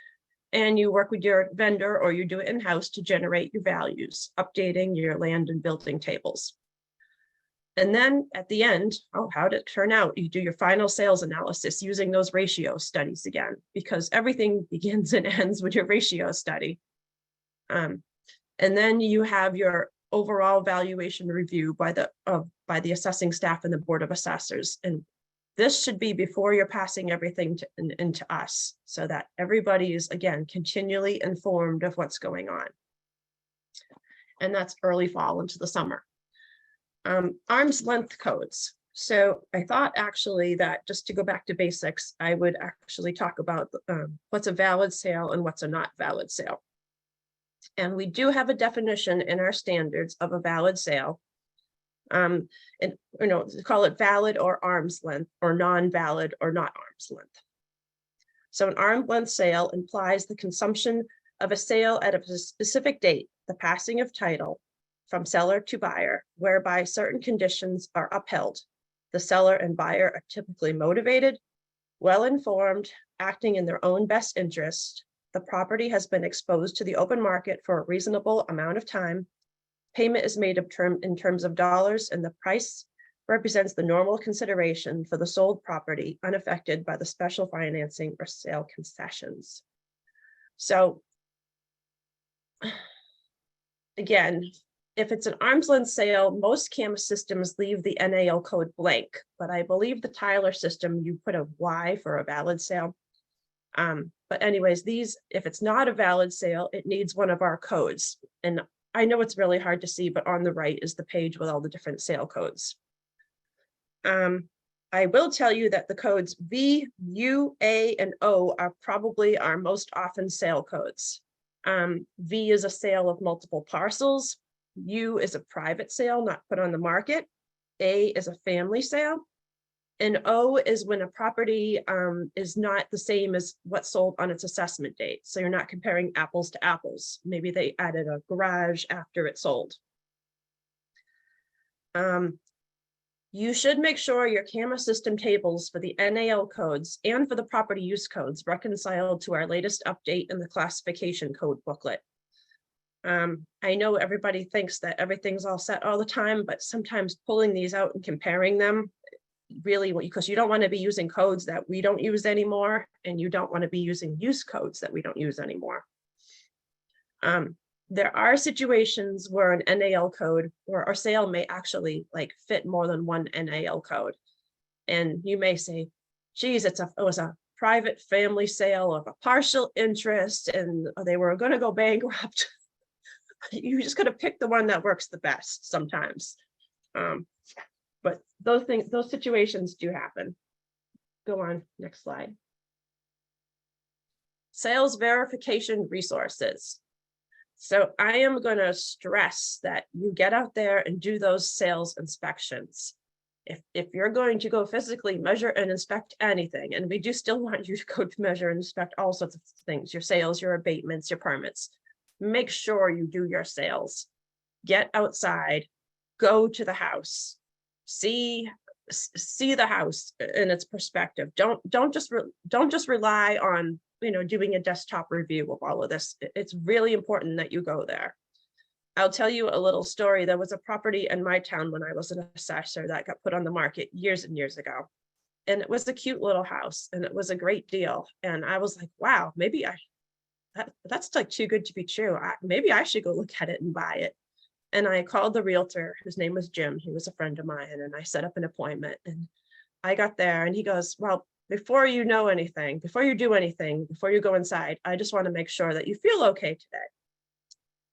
And you work with your vendor or you do it in-house to generate your values, updating your land and building tables. And then at the end, how did it turn out? You do your final sales analysis using those ratio studies again, because everything begins and ends with your ratio study. And then you have your overall valuation review by the assessing staff and the Board of Assessors. And this should be before you're passing everything into us, so that everybody is, again, continually informed of what's going on. And that's early fall into the summer. Arm's length codes. So I thought actually that just to go back to basics, I would actually talk about what's a valid sale and what's a not valid sale. And we do have a definition in our standards of a valid sale. And call it valid or arm's length or non-valid or not arm's length. So an arm's length sale implies the consumption of a sale at a specific date, the passing of title from seller to buyer, whereby certain conditions are upheld. The seller and buyer are typically motivated, well-informed, acting in their own best interest. The property has been exposed to the open market for a reasonable amount of time. Payment is made in terms of dollars and the price represents the normal consideration for the sold property unaffected by the special financing or sale concessions. So again, if it's an arm's length sale, most CAMA systems leave the NAL code blank, but I believe the Tyler system, you put a Y for a valid sale. But anyways, these, if it's not a valid sale, it needs one of our codes. And I know it's really hard to see, but on the right is the page with all the different sale codes. I will tell you that the codes V, U, A, and O are probably our most often sale codes. V is a sale of multiple parcels. U is a private sale not put on the market. A is a family sale. And O is when a property is not the same as what's sold on its assessment date. So you're not comparing apples to apples. Maybe they added a garage after it sold. You should make sure your CAMA system tables for the NAL codes and for the property use codes reconciled to our latest update in the classification code booklet. I know everybody thinks that everything's all set all the time, but sometimes pulling these out and comparing them really, because you don't want to be using codes that we don't use anymore, and you don't want to be using use codes that we don't use anymore. There are situations where an NAL code or our sale may actually like fit more than one NAL code. And you may say, geez, it was a private family sale of a partial interest and they were going to go bankrupt. You just got to pick the one that works the best sometimes. But those situations do happen. Go on, next slide. Sales verification resources. So I am going to stress that you get out there and do those sales inspections. If you're going to go physically measure and inspect anything, and we do still want you to go to measure and inspect all sorts of things, your sales, your abatements, your permits, make sure you do your sales. Get outside, go to the house, see the house in its perspective. Don't just rely on doing a desktop review of all of this. It's really important that you go there. I'll tell you a little story. There was a property in my town when I was an assessor that got put on the market years and years ago. And it was a cute little house and it was a great deal. And I was like, wow, maybe that's like too good to be true. Maybe I should go look at it and buy it. And I called the realtor, whose name was Jim. He was a friend of mine, and I set up an appointment. And I got there and he goes, well, before you do anything, before you go inside, I just want to make sure that you feel okay today.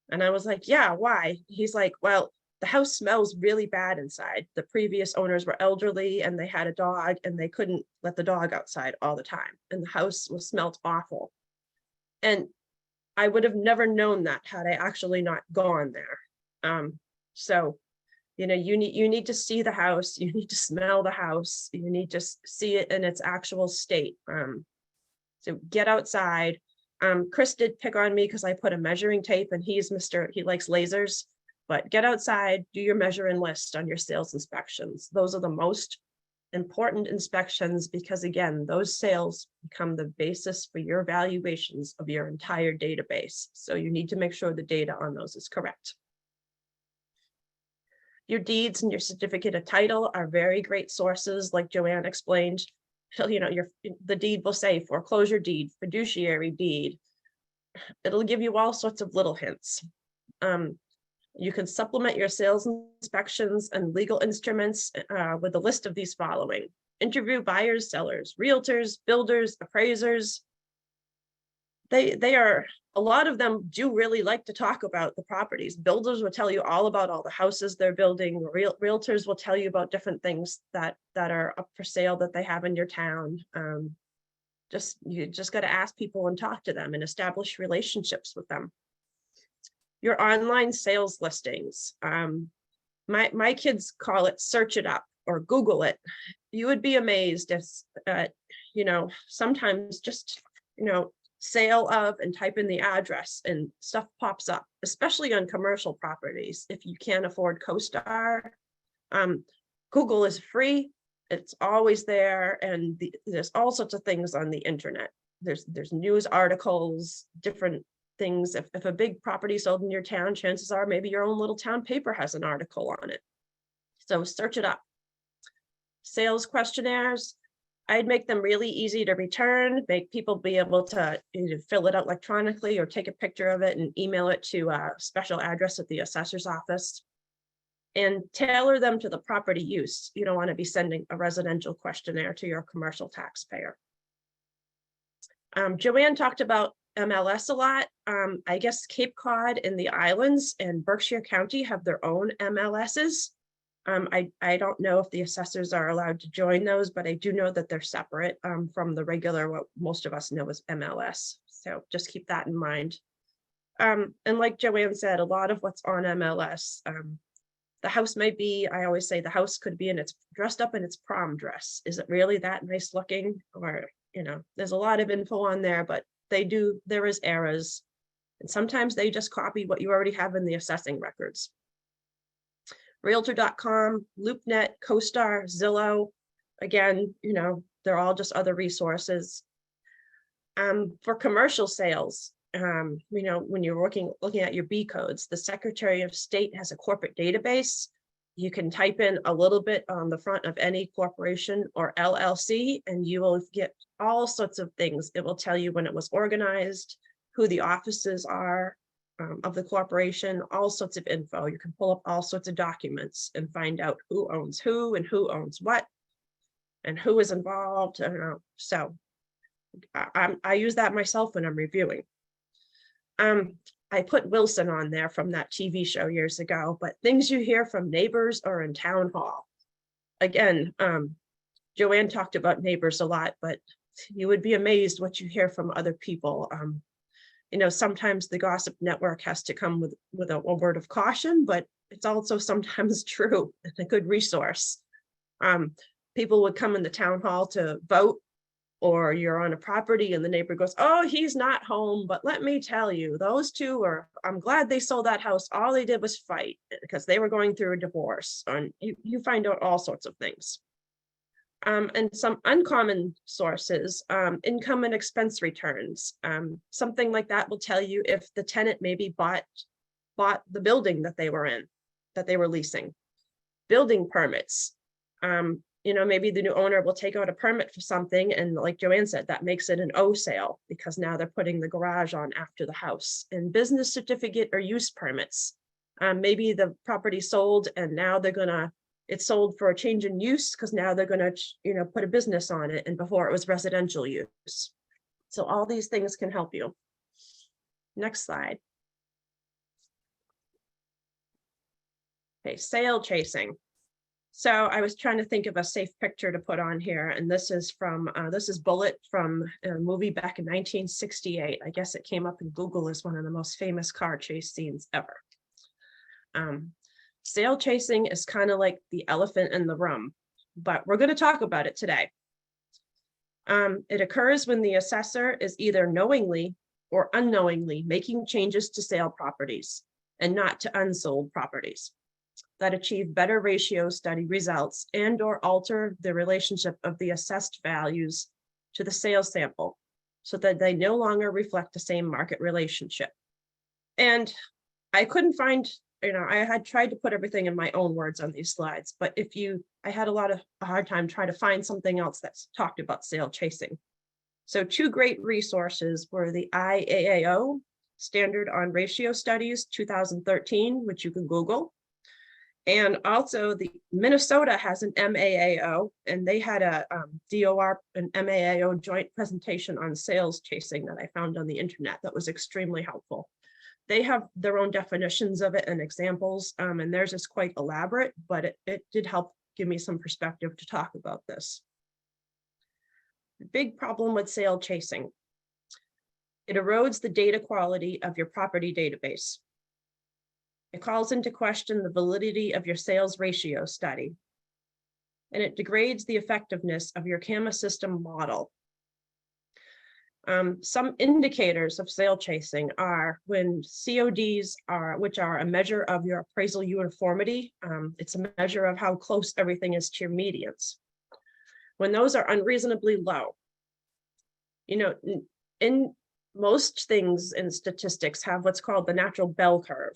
And I was like, yeah, why? He's like, well, the house smells really bad inside. The previous owners were elderly and they had a dog and they couldn't let the dog outside all the time. And the house smelled awful. And I would have never known that had I actually not gone there. So, you need to see the house, you need to smell the house, you need to see it in its actual state. So get outside. Chris did pick on me because I put a measuring tape and he likes lasers, but get outside, do your measuring list on your sales inspections. Those are the most important inspections because again, those sales become the basis for your evaluations of your entire database. So you need to make sure the data on those is correct. Your deeds and your certificate of title are very great sources, like Joanne explained. The deed will say foreclosure deed, fiduciary deed. It'll give you all sorts of little hints. You can supplement your sales inspections and legal instruments with a list of these following: interview buyers, sellers, realtors, builders, appraisers. A lot of them do really like to talk about the properties. Builders will tell you all about all the houses they're building. Realtors will tell you about different things that are up for sale that they have in your town. You just got to ask people and talk to them and establish relationships with them. Your online sales listings. My kids call it search it up or Google it. You would be amazed if, sometimes just, sale of and type in the address and stuff pops up, especially on commercial properties. If you can't afford CoStar, Google is free. It's always there. And there's all sorts of things on the internet. There's news articles, different things. If a big property sold in your town, chances are maybe your own little town paper has an article on it. So search it up. sales questionnaires. I'd make them really easy to return, make people be able to either fill it out electronically or take a picture of it and email it to a special address at the assessor's office. And tailor them to the property use. You don't want to be sending a residential questionnaire to your commercial taxpayer. Joanne talked about MLS a lot. I guess Cape Cod and the islands and Berkshire County have their own MLSs. I don't know if the assessors are allowed to join those, but I do know that they're separate from the regular, what most of us know as MLS. So just keep that in mind. And like Joanne said, a lot of what's on MLS, the house may be, I always say the house could be dressed up in its prom dress. Is it really that nice looking? Or, there's a lot of info on there, but there is errors. And sometimes they just copy what you already have in the assessing records. Realtor.com, LoopNet, CoStar, Zillow. Again, they're all just other resources. For commercial sales, when you're looking at your B codes, the Secretary of State has a corporate database. You can type in a little bit on the front of any corporation or LLC, and you will get all sorts of things. It will tell you when it was organized, who the offices are of the corporation, all sorts of info. You can pull up all sorts of documents and find out who owns who and who owns what and who is involved. So I use that myself when I'm reviewing. I put Wilson on there from that TV show years ago, but things you hear from neighbors or in town hall. Again, Joanne talked about neighbors a lot, but you would be amazed what you hear from other people. Sometimes the gossip network has to come with a word of caution, but it's also sometimes true and a good resource. People would come in the town hall to vote, or you're on a property and the neighbor goes, "Oh, he's not home, but let me tell you, those two I'm glad they sold that house. All they did was fight because they were going through a divorce." And you find out all sorts of things. And some uncommon sources, income and expense returns. Something like that will tell you if the tenant maybe bought the building that they were in, that they were leasing. Building permits. Maybe the new owner will take out a permit for something, and like Joanne said, that makes it an O sale because now they're putting the garage on after the house. And business certificate or use permits. Maybe the property sold and now it's sold for a change in use because now they're gonna, put a business on it, and before it was residential use. So all these things can help you. Next slide. Okay, sale chasing. So I was trying to think of a safe picture to put on here, and this is Bullet from a movie back in 1968. I guess it came up in Google as one of the most famous car chase scenes ever. Sale chasing is kind of like the elephant in the room, but we're going to talk about it today. It occurs when the assessor is either knowingly or unknowingly making changes to sale properties and not to unsold properties that achieve better ratio study results and or alter the relationship of the assessed values to the sales sample so that they no longer reflect the same market relationship. And I couldn't find, I had tried to put everything in my own words on these slides, but I had a hard time trying to find something else that's talked about sale chasing. So two great resources were the IAAO Standard on Ratio Studies 2013, which you can Google. And also the Minnesota has an MAAO, and they had a DOR and MAAO joint presentation on sales chasing that I found on the internet that was extremely helpful. They have their own definitions of it and examples, and theirs is quite elaborate, but it did help give me some perspective to talk about this. The big problem with sale chasing. It erodes the data quality of your property database. It calls into question the validity of your sales ratio study, and it degrades the effectiveness of your CAMA system model. Some indicators of sale chasing are when CODs which are a measure of your appraisal uniformity. It's a measure of how close everything is to your medians. When those are unreasonably low, in most things in statistics have what's called the natural bell curve.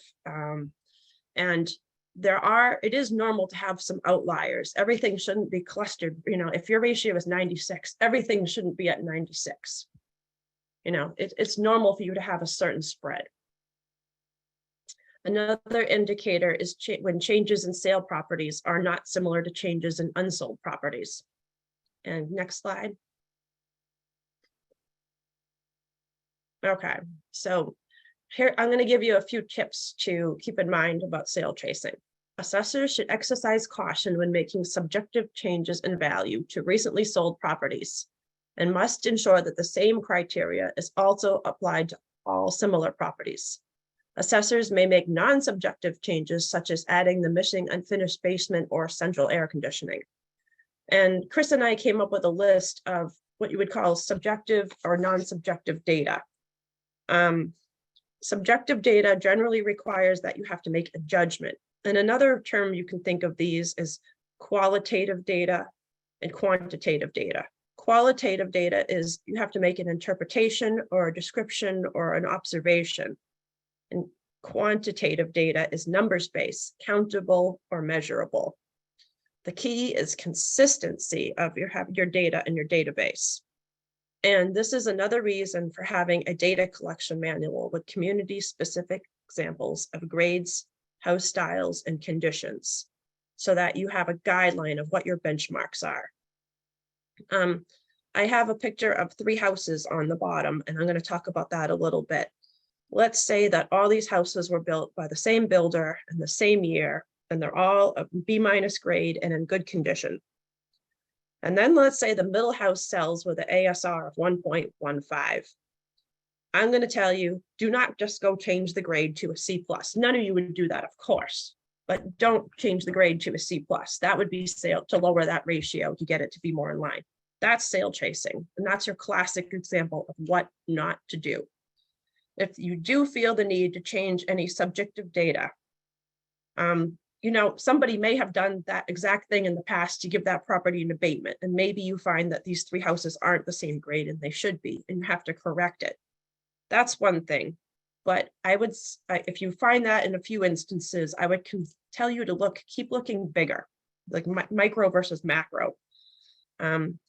And it is normal to have some outliers. Everything shouldn't be clustered. If your ratio is 96, everything shouldn't be at 96. It's normal for you to have a certain spread. Another indicator is when changes in sale properties are not similar to changes in unsold properties. And next slide. Okay, so here I'm going to give you a few tips to keep in mind about sale chasing. Assessors should exercise caution when making subjective changes in value to recently sold properties and must ensure that the same criteria is also applied to all similar properties. Assessors may make non-subjective changes such as adding the missing unfinished basement or central air conditioning. And Chris and I came up with a list of what you would call subjective or non-subjective data. Subjective data generally requires that you have to make a judgment. And another term you can think of these is qualitative data and quantitative data. Qualitative data is you have to make an interpretation or a description or an observation. And quantitative data is numbers-based, countable or measurable. The key is consistency of your data in your database. And this is another reason for having a data collection manual with community-specific examples of grades, house styles, and conditions, so that you have a guideline of what your benchmarks are. I have a picture of 3 houses on the bottom, and I'm going to talk about that a little bit. Let's say that all these houses were built by the same builder in the same year, and they're all a B- grade and in good condition. And then let's say the middle house sells with an ASR of 1.15. I'm going to tell you, do not just go change the grade to a C+. None of you would do that, of course, but don't change the grade to a C+. That would be sale to lower that ratio to get it to be more in line. That's sale chasing, and that's your classic example of what not to do. If you do feel the need to change any subjective data, somebody may have done that exact thing in the past to give that property an abatement, and maybe you find that these 3 houses aren't the same grade and they should be, and you have to correct it. That's one thing. But if you find that in a few instances, I would tell you to keep looking bigger, like micro versus macro.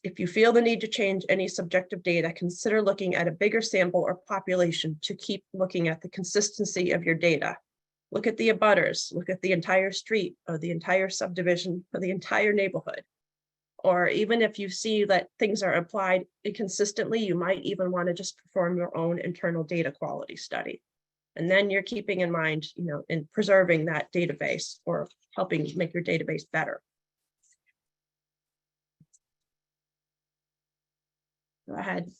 If you feel the need to change any subjective data, consider looking at a bigger sample or population to keep looking at the consistency of your data. Look at the abutters, look at the entire street or the entire subdivision or the entire neighborhood. Or even if you see that things are applied inconsistently, you might even want to just perform your own internal data quality study. And then you're keeping in mind, in preserving that database or helping make your database better. Go ahead.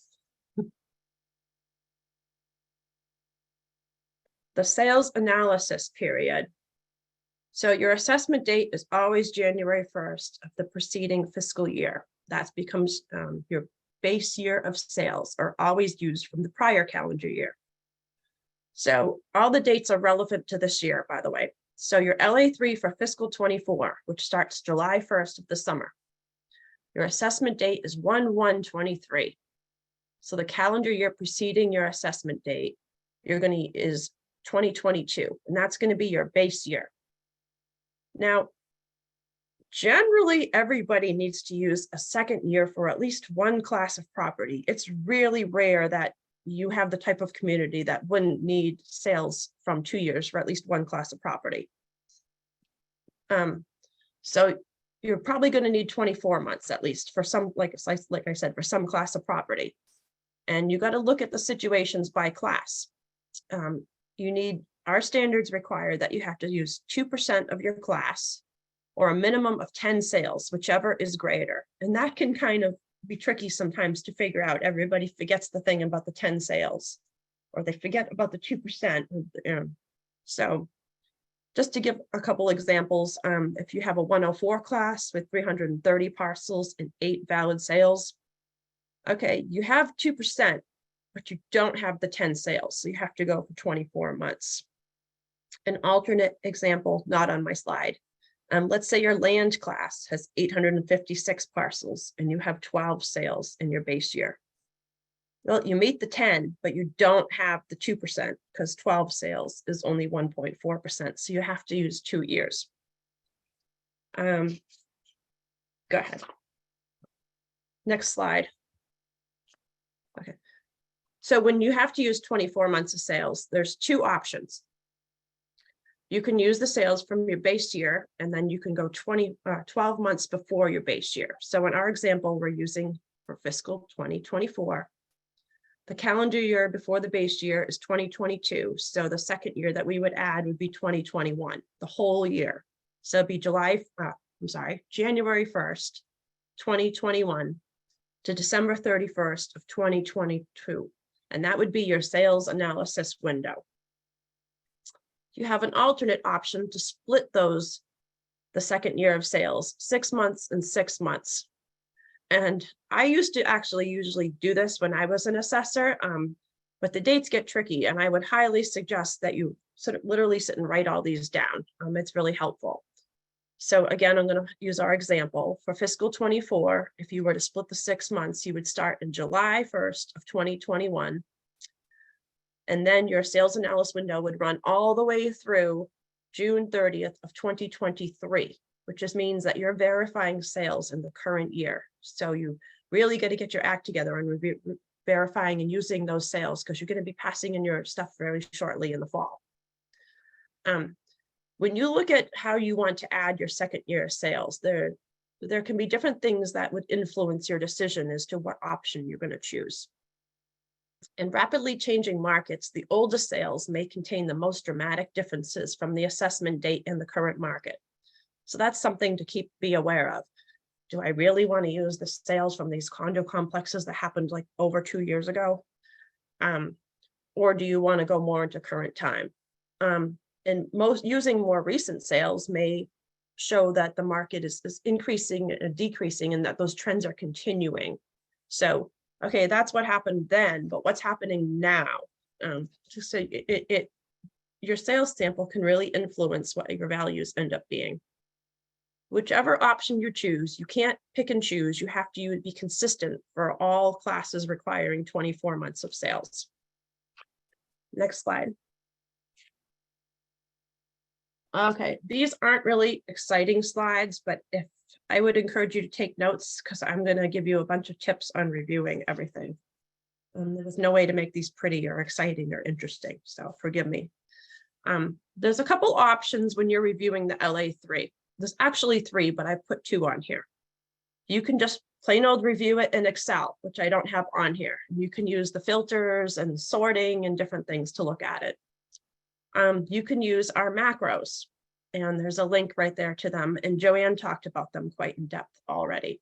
The sales analysis period. So your assessment date is always January 1st of the preceding fiscal year. That becomes your base year of sales, are always used from the prior calendar year. So all the dates are relevant to this year, by the way. So your LA3 for fiscal 24, which starts July 1st of the summer. Your assessment date is 1/1/23. So the calendar year preceding your assessment date, is 2022, and that's going to be your base year. Now, generally, everybody needs to use a second year for at least one class of property. It's really rare that you have the type of community that wouldn't need sales from 2 years for at least one class of property. So you're probably going to need 24 months at least for some, like I said, for some class of property. And you got to look at the situations by class. Our standards require that you have to use 2% of your class or a minimum of 10 sales, whichever is greater. And that can kind of be tricky sometimes to figure out. Everybody forgets the thing about the 10 sales, or they forget about the 2%. So just to give a couple examples, if you have a 104 class with 330 parcels and 8 valid sales, okay, you have 2%, but you don't have the 10 sales. So you have to go for 24 months. An alternate example, not on my slide. Let's say your land class has 856 parcels and you have 12 sales in your base year. Well, you meet the 10, but you don't have the 2% because 12 sales is only 1.4%. So you have to use 2 years. Go ahead. Next slide. Okay. So when you have to use 24 months of sales, there's two options. You can use the sales from your base year, and then you can go 12 months before your base year. So in our example, we're using for fiscal 2024. The calendar year before the base year is 2022. So the second year that we would add would be 2021, the whole year. So it'd be January 1st, 2021 to December 31st of 2022. And that would be your sales analysis window. You have an alternate option to split those, the second year of sales, 6 months and 6 months. And I used to actually usually do this when I was an assessor, but the dates get tricky, and I would highly suggest that you sort of literally sit and write all these down. It's really helpful. So again, I'm going to use our example for fiscal 24. If you were to split the 6 months, you would start in July 1st of 2021. And then your sales analysis window would run all the way through June 30th of 2023, which just means that you're verifying sales in the current year. So you really got to get your act together and verifying and using those sales, because you're going to be passing in your stuff very shortly in the fall. When you look at how you want to add your second year sales, there can be different things that would influence your decision as to what option you're going to choose. In rapidly changing markets, the oldest sales may contain the most dramatic differences from the assessment date in the current market. So that's something to be aware of. Do I really want to use the sales from these condo complexes that happened like over 2 years ago? Or do you want to go more into current time? And using more recent sales may show that the market is increasing and decreasing, and that those trends are continuing. So, okay, that's what happened then, but what's happening now? So your sales sample can really influence what your values end up being. Whichever option you choose, you can't pick and choose. You have to be consistent for all classes requiring 24 months of sales. Next slide. Okay, these aren't really exciting slides, but if I would encourage you to take notes, because I'm going to give you a bunch of tips on reviewing everything. There's no way to make these pretty or exciting or interesting, so forgive me. There's a couple options when you're reviewing the LA3. There's actually 3, but I put 2 on here. You can just plain old review it in Excel, which I don't have on here. You can use the filters and sorting and different things to look at it. You can use our macros, and there's a link right there to them, and Joanne talked about them quite in depth already.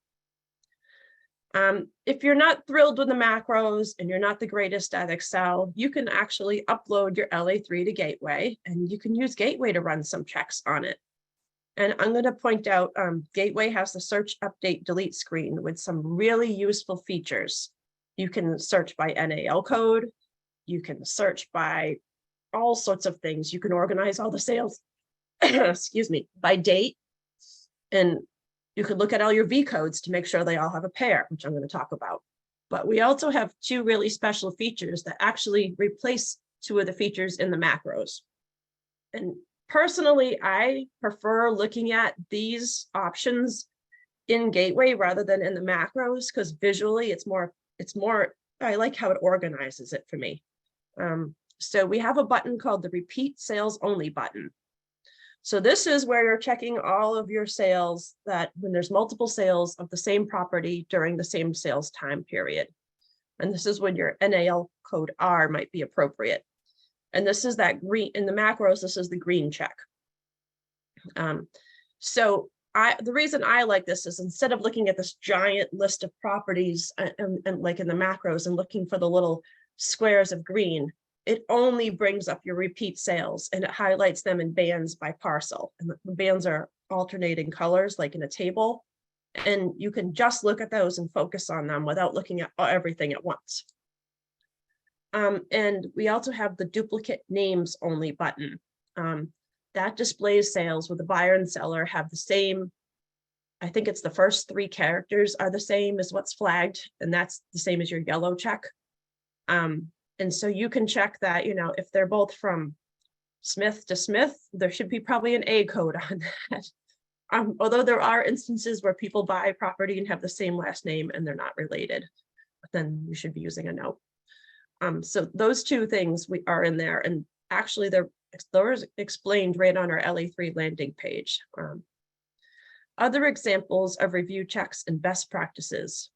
If you're not thrilled with the macros and you're not the greatest at Excel, you can actually upload your LA3 to Gateway, and you can use Gateway to run some checks on it. And I'm going to point out, Gateway has the search, update, delete screen with some really useful features. You can search by NAL code. You can search by all sorts of things. You can organize all the sales, excuse me, by date. And you could look at all your V codes to make sure they all have a pair, which I'm going to talk about. But we also have 2 really special features that actually replace 2 of the features in the macros. And personally, I prefer looking at these options in Gateway rather than in the macros, because visually it's more, I like how it organizes it for me. So we have a button called the Repeat Sales Only button. So this is where you're checking all of your sales that when there's multiple sales of the same property during the same sales time period. And this is when your NAL code R might be appropriate. And this is that green in the macros, this is the green check. So the reason I like this is instead of looking at this giant list of properties and like in the macros and looking for the little squares of green, it only brings up your repeat sales, and it highlights them in bands by parcel. And the bands are alternating colors like in a table. And you can just look at those and focus on them without looking at everything at once. And we also have the Duplicate Names Only button. That displays sales where the buyer and seller have the same, I think it's the first 3 characters are the same as what's flagged, and that's the same as your yellow check. And so you can check that, if they're both from Smith to Smith, there should be probably an A code on that. Although there are instances where people buy property and have the same last name and they're not related, then you should be using a note. So those two things are in there, and actually they're explained right on our LA3 landing page. Other examples of review checks and best practices.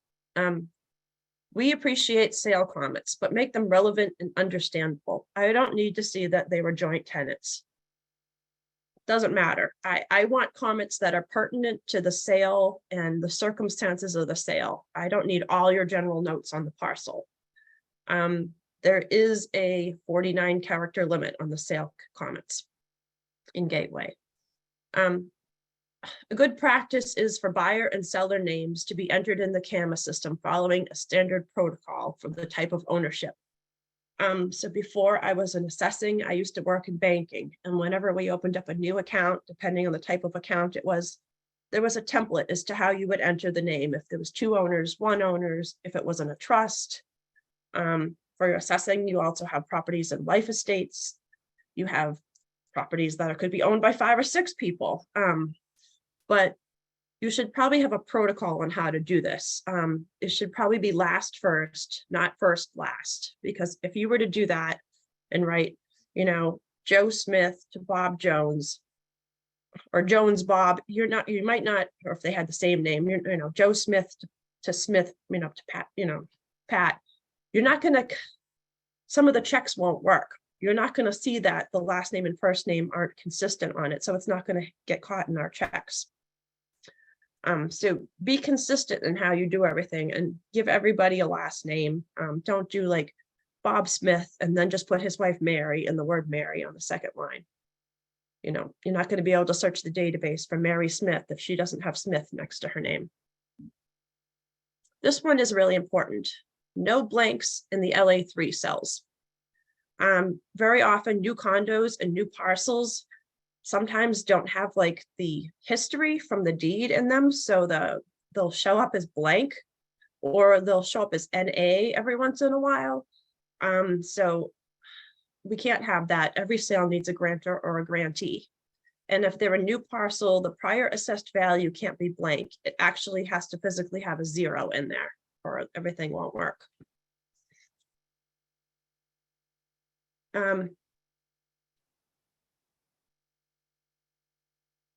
We appreciate sale comments, but make them relevant and understandable. I don't need to see that they were joint tenants. Doesn't matter. I want comments that are pertinent to the sale and the circumstances of the sale. I don't need all your general notes on the parcel. There is a 49 character limit on the sale comments in Gateway. A good practice is for buyer and seller names to be entered in the CAMA system following a standard protocol for the type of ownership. So before I was in assessing, I used to work in banking, and whenever we opened up a new account, depending on the type of account it was, there was a template as to how you would enter the name. If there was 2 owners, 1 owners, if it wasn't a trust. For your assessing, you also have properties in life estates. You have properties that could be owned by 5 or 6 people. But you should probably have a protocol on how to do this. It should probably be last first, not first last, because if you were to do that and write, you know, Joe Smith to Bob Jones, or Jones Bob, you might not, or if they had the same name, you know, Joe Smith to Smith, you know, to Pat, you know, Pat, you're not gonna, some of the checks won't work. You're not gonna see that the last name and first name aren't consistent on it, so it's not gonna get caught in our checks. So be consistent in how you do everything and give everybody a last name. Don't do like Bob Smith and then just put his wife Mary and the word Mary on the second line. You know, you're not going to be able to search the database for Mary Smith if she doesn't have Smith next to her name. This one is really important. No blanks in the LA3 cells. Very often new condos and new parcels sometimes don't have like the history from the deed in them, so they'll show up as blank, or they'll show up as NA every once in a while. So we can't have that. Every sale needs a grantor or a grantee. And if they're a new parcel, the prior assessed value can't be blank. It actually has to physically have a 0 in there, or everything won't work.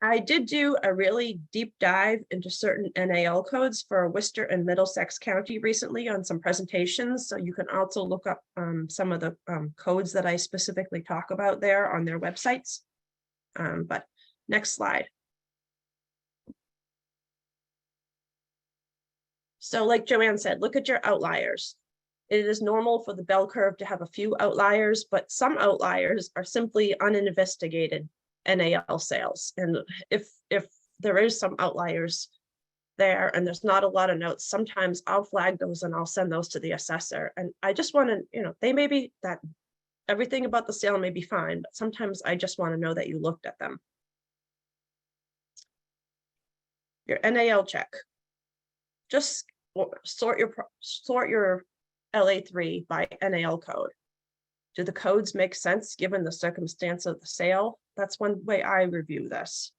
I did do a really deep dive into certain NAL codes for Worcester and Middlesex County recently on some presentations. So you can also look up some of the codes that I specifically talk about there on their websites. But next slide. So like Joanne said, look at your outliers. It is normal for the bell curve to have a few outliers, but some outliers are simply uninvestigated NAL sales. And if there is some outliers there and there's not a lot of notes, sometimes I'll flag those and I'll send those to the assessor. And I just want to, you know, they may be that everything about the sale may be fine, but sometimes I just want to know that you looked at them. Your NAL check. Just sort your LA3 by NAL code. Do the codes make sense given the circumstance of the sale? That's one way I review this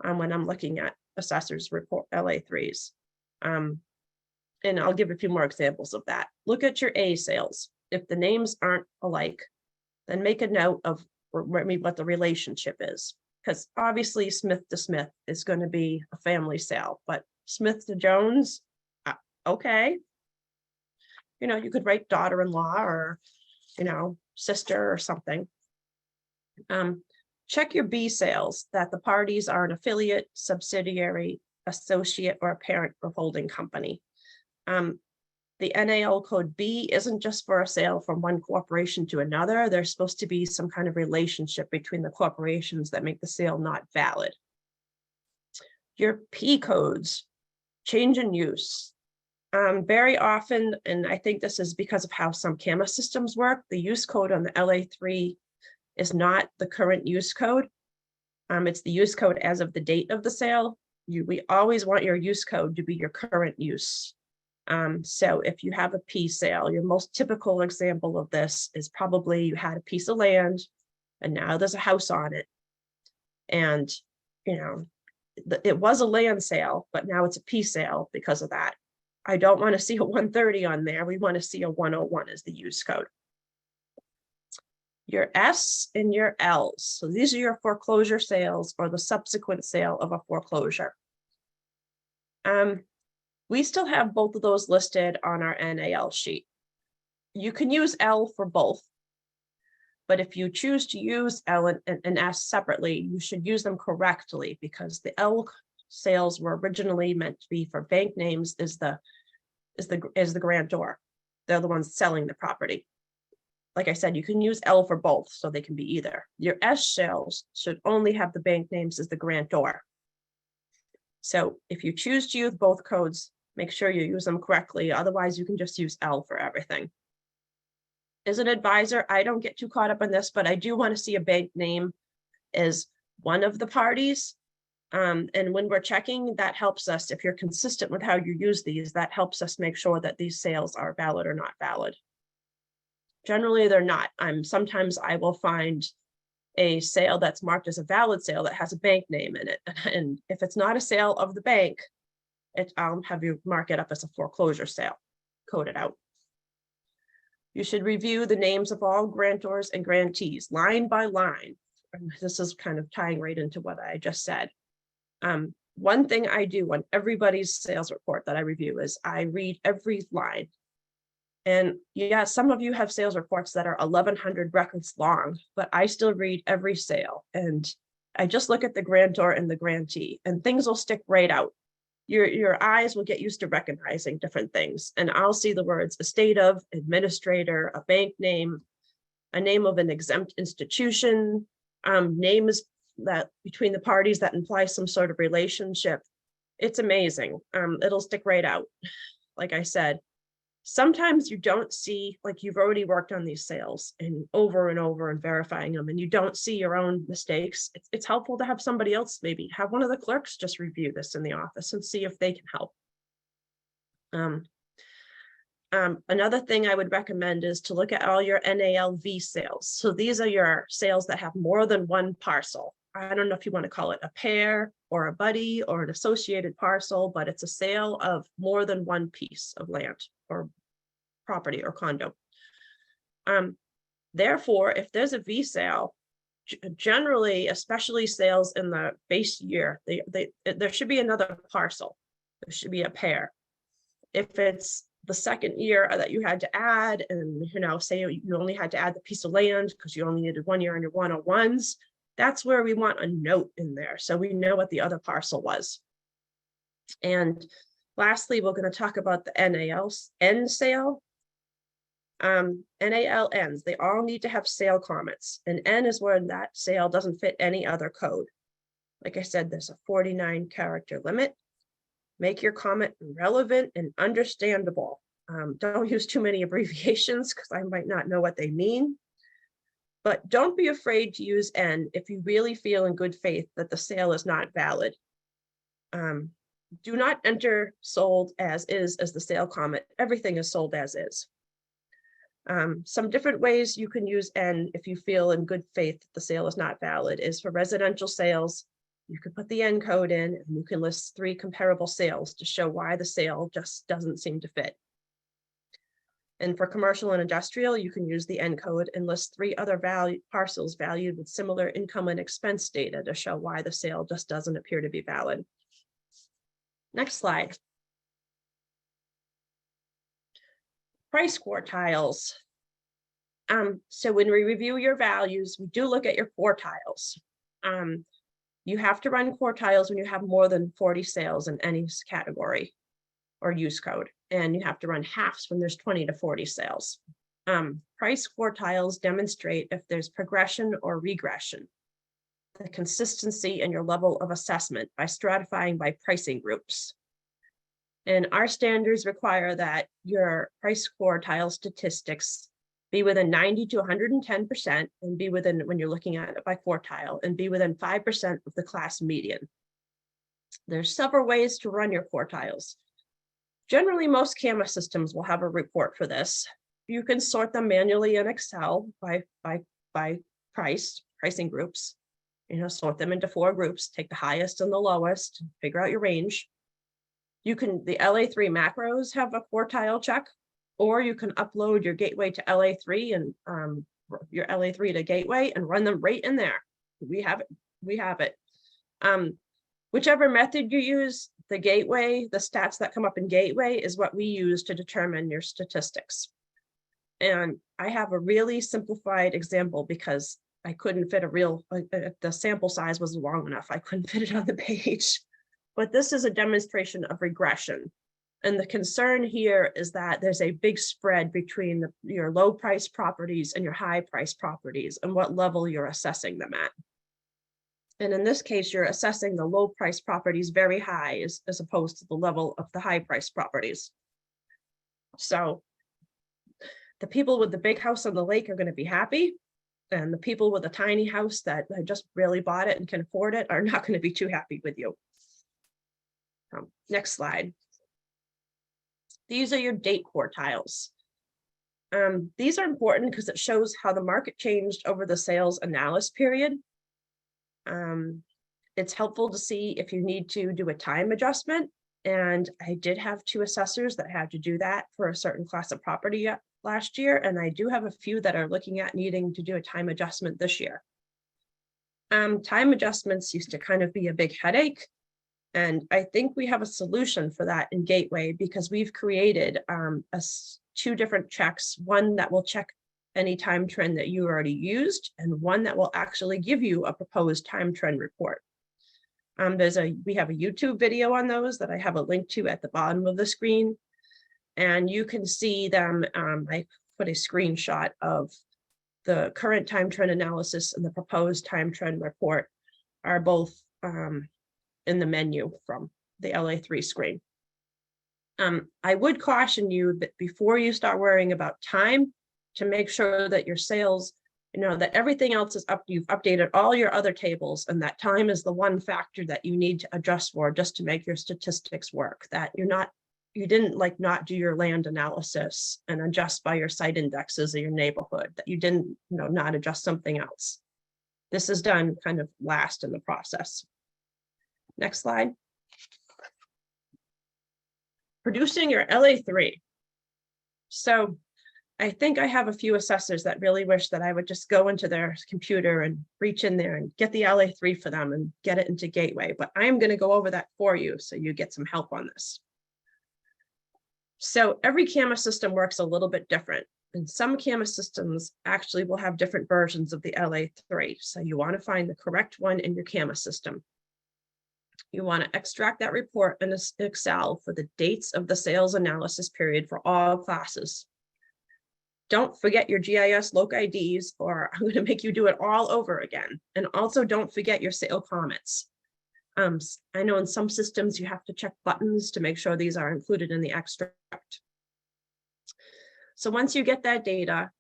when I'm looking at assessors report LA3s. And I'll give a few more examples of that. Look at your A sales. If the names aren't alike, then make a note of what the relationship is. Because obviously Smith to Smith is going to be a family sale, but Smith to Jones, okay. You know, you could write daughter-in-law or, you know, sister or something. Check your B sales that the parties are an affiliate, subsidiary, associate, or a parent or holding company. The NAL code B isn't just for a sale from one corporation to another. There's supposed to be some kind of relationship between the corporations that make the sale not valid. Your P codes, change in use. Very often, and I think this is because of how some CAMA systems work, the use code on the LA3 is not the current use code. It's the use code as of the date of the sale. We always want your use code to be your current use. So if you have a P sale, your most typical example of this is probably you had a piece of land and now there's a house on it. And, you know, it was a land sale, but now it's a P sale because of that. I don't want to see a 130 on there. We want to see a 101 as the use code. Your S and your Ls. So these are your foreclosure sales or the subsequent sale of a foreclosure. We still have both of those listed on our NAL sheet. You can use L for both, but if you choose to use L and S separately, you should use them correctly, because the L sales were originally meant to be for bank names is the grantor. They're the ones selling the property. Like I said, you can use L for both, so they can be either. Your S sales should only have the bank names as the grantor. So if you choose to use both codes, make sure you use them correctly. Otherwise, you can just use L for everything. As an advisor, I don't get too caught up in this, but I do want to see a bank name as one of the parties. And when we're checking, that helps us. If you're consistent with how you use these, that helps us make sure that these sales are valid or not valid. Generally, they're not. Sometimes I will find a sale that's marked as a valid sale that has a bank name in it. And if it's not a sale of the bank, I'll have you mark it up as a foreclosure sale, code it out. You should review the names of all grantors and grantees line by line. And this is kind of tying right into what I just said. One thing I do on everybody's sales report that I review is I read every line. And yeah, some of you have sales reports that are 1,100 records long, but I still read every sale. And I just look at the grantor and the grantee, and things will stick right out. Your eyes will get used to recognizing different things. And I'll see the words estate of, administrator, a bank name, a name of an exempt institution, names that between the parties that imply some sort of relationship. It's amazing. It'll stick right out. Like I said, sometimes you don't see, like you've already worked on these sales and over and verifying them, and you don't see your own mistakes. It's helpful to have somebody else, maybe have one of the clerks just review this in the office and see if they can help. Another thing I would recommend is to look at all your NALV sales. So these are your sales that have more than one parcel. I don't know if you want to call it a pair or a buddy or an associated parcel, but it's a sale of more than one piece of land or property or condo. Therefore, if there's a V sale, generally, especially sales in the base year, there should be another parcel. There should be a pair. If it's the second year that you had to add, and say you only had to add the piece of land because you only needed 1 year on your 101s, that's where we want a note in there so we know what the other parcel was. And lastly, we're going to talk about the NALN sale. NALNs, they all need to have sale comments, and N is where that sale doesn't fit any other code. Like I said, there's a 49 character limit. Make your comment relevant and understandable. Don't use too many abbreviations because I might not know what they mean. But don't be afraid to use N if you really feel in good faith that the sale is not valid. Do not enter sold as is as the sale comment. Everything is sold as is. Some different ways you can use N if you feel in good faith that the sale is not valid is for residential sales. You can put the N code in and you can list 3 comparable sales to show why the sale just doesn't seem to fit. And for commercial and industrial, you can use the N code and list 3 other parcels valued with similar income and expense data to show why the sale just doesn't appear to be valid. Next slide. Price quartiles. So when we review your values, we do look at your quartiles. You have to run quartiles when you have more than 40 sales in any category or use code, and you have to run halves when there's 20 to 40 sales. Price quartiles demonstrate if there's progression or regression, the consistency in your level of assessment by stratifying by pricing groups. And our standards require that your price quartile statistics be within 90 to 110% and be within, when you're looking at it by quartile, and be within 5% of the class median. There's several ways to run your quartiles. Generally, most CAMA systems will have a report for this. You can sort them manually in Excel by pricing groups. Sort them into 4 groups, take the highest and the lowest, figure out your range. The LA3 macros have a quartile check, or you can upload your gateway to LA3 and your LA3 to gateway and run them right in there. We have it. Whichever method you use, the gateway, the stats that come up in gateway is what we use to determine your statistics. And I have a really simplified example because I couldn't fit the sample size was long enough. I couldn't fit it on the page. But this is a demonstration of regression. And the concern here is that there's a big spread between your low price properties and your high price properties and what level you're assessing them at. And in this case, you're assessing the low price properties very high as opposed to the level of the high price properties. So the people with the big house on the lake are going to be happy. And the people with a tiny house that just really bought it and can afford it are not going to be too happy with you. Next slide. These are your date quartiles. These are important because it shows how the market changed over the sales analysis period. It's helpful to see if you need to do a time adjustment. And I did have 2 assessors that had to do that for a certain class of property last year. And I do have a few that are looking at needing to do a time adjustment this year. Time adjustments used to kind of be a big headache. And I think we have a solution for that in Gateway because we've created 2 different checks, one that will check any time trend that you already used, and one that will actually give you a proposed time trend report. We have a YouTube video on those that I have a link to at the bottom of the screen. And you can see them. I put a screenshot of the current time trend analysis and the proposed time trend report are both in the menu from the LA3 screen. I would caution you that before you start worrying about time, to make sure that your sales, that everything else is up, you've updated all your other tables, and that time is the one factor that you need to adjust for just to make your statistics work, that you didn't not do your land analysis and adjust by your site indexes of your neighborhood, that you didn't not adjust something else. This is done kind of last in the process. Next slide. Producing your LA3. So I think I have a few assessors that really wish that I would just go into their computer and reach in there and get the LA3 for them and get it into Gateway, but I'm going to go over that for you so you get some help on this. So every camera system works a little bit different, and some camera systems actually will have different versions of the LA3. So you want to find the correct one in your camera system. You want to extract that report in Excel for the dates of the sales analysis period for all classes. Don't forget your GIS loc IDs, or I'm going to make you do it all over again. And also don't forget your sale comments. I know in some systems you have to check buttons to make sure these are included in the extract. So once you get that data,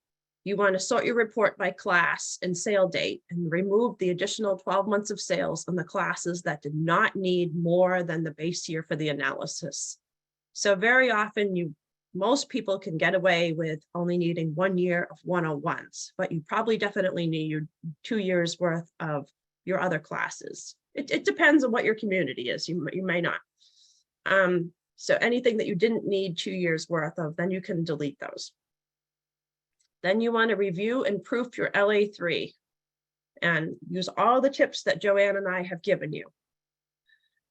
you want to sort your report by class and sale date and remove the additional 12 months of sales on the classes that did not need more than the base year for the analysis. So very often most people can get away with only needing 1 year of 101s, but you probably definitely need 2 years worth of your other classes. It depends on what your community is. You may not. So anything that you didn't need 2 years worth of, then you can delete those. Then you want to review and proof your LA3 and use all the tips that Joanne and I have given you.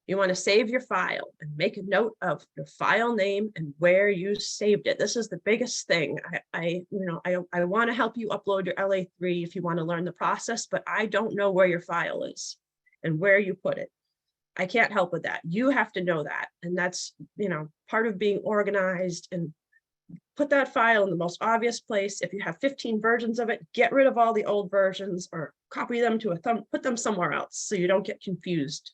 You want to save your file and make a note of your file name and where you saved it. This is the biggest thing. I want to help you upload your LA3 if you want to learn the process, but I don't know where your file is and where you put it. I can't help with that. You have to know that. And that's, part of being organized, and put that file in the most obvious place. If you have 15 versions of it, get rid of all the old versions or copy them to put them somewhere else so you don't get confused.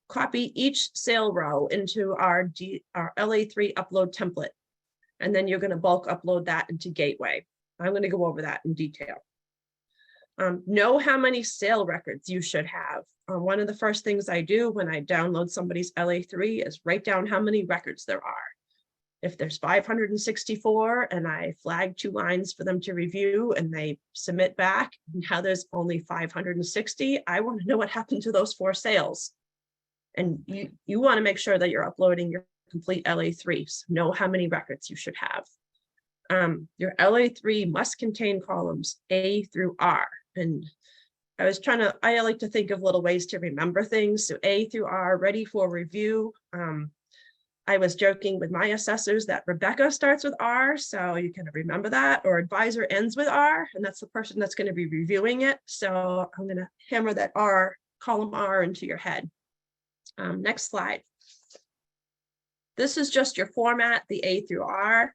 Copy each sale row into our LA3 upload template, and then you're going to bulk upload that into Gateway. I'm going to go over that in detail. Know how many sale records you should have. One of the first things I do when I download somebody's LA3 is write down how many records there are. If there's 564 and I flag 2 lines for them to review and they submit back, now there's only 560, I want to know what happened to those 4 sales. And you want to make sure that you're uploading your complete LA3, so know how many records you should have. Your LA3 must contain columns A through R. And I like to think of little ways to remember things. So A through R, ready for review. I was joking with my assessors that Rebecca starts with R, so you can remember that, or advisor ends with R, and that's the person that's going to be reviewing it. So I'm going to hammer that R, column R into your head. Next slide. This is just your format, the A through R.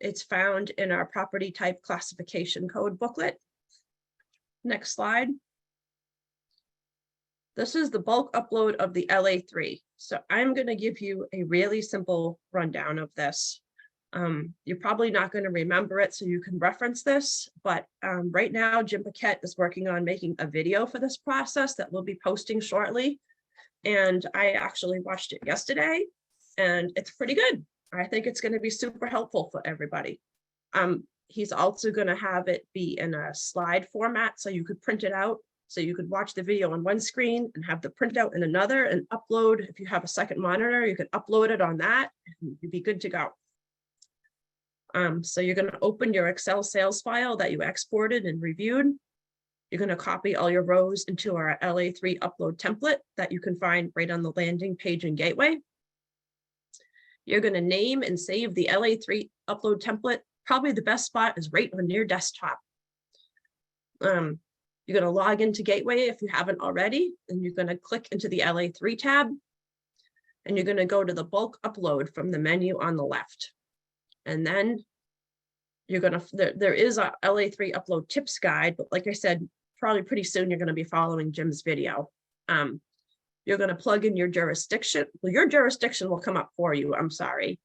It's found in our property type classification code booklet. Next slide. This is the bulk upload of the LA3. So I'm going to give you a really simple rundown of this. You're probably not going to remember it, so you can reference this. But right now, Jim Paquette is working on making a video for this process that we'll be posting shortly. And I actually watched it yesterday, and it's pretty good. I think it's going to be super helpful for everybody. He's also going to have it be in a slide format, so you could print it out. So you could watch the video on one screen and have the printout in another and upload. If you have a second monitor, you could upload it on that and you'd be good to go. So you're going to open your Excel sales file that you exported and reviewed. You're going to copy all your rows into our LA3 upload template that you can find right on the landing page in Gateway. You're going to name and save the LA3 upload template. Probably the best spot is right on your desktop. You're going to log into Gateway if you haven't already, and you're going to click into the LA3 tab, and you're going to go to the bulk upload from the menu on the left. And then you're going to, there is a LA3 upload tips guide, but like I said, probably pretty soon you're going to be following Jim's video. You're going to plug in your jurisdiction. Well, your jurisdiction will come up for you. I'm sorry.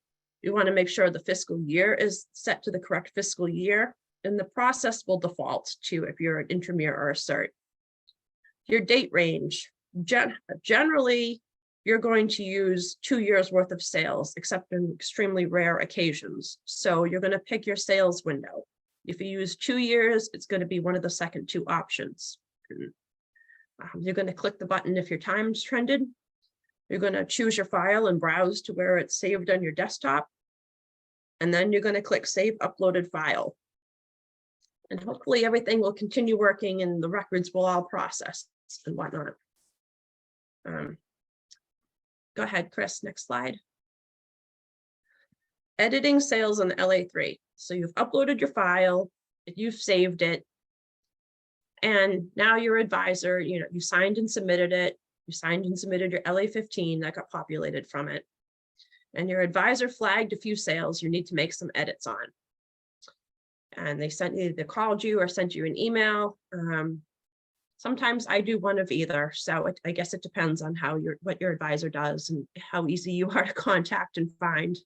You want to make sure the fiscal year is set to the correct fiscal year. And the process will default to if you're an intramural or a cert. Your date range, generally, you're going to use 2 years worth of sales, except in extremely rare occasions. So you're going to pick your sales window. If you use 2 years, it's going to be one of the second 2 options. You're going to click the button if your time's trended. You're going to choose your file and browse to where it's saved on your desktop. And then you're going to click Save Uploaded File. And hopefully everything will continue working and the records will all process and whatnot. Go ahead, Chris, next slide. Editing sales on the LA3. So you've uploaded your file, you've saved it, and now your advisor, you signed and submitted it. You signed and submitted your LA15 that got populated from it. And your advisor flagged a few sales you need to make some edits on. And they either called you or sent you an email. Sometimes I do one of either. So I guess it depends on what your advisor does and how easy you are to contact and find.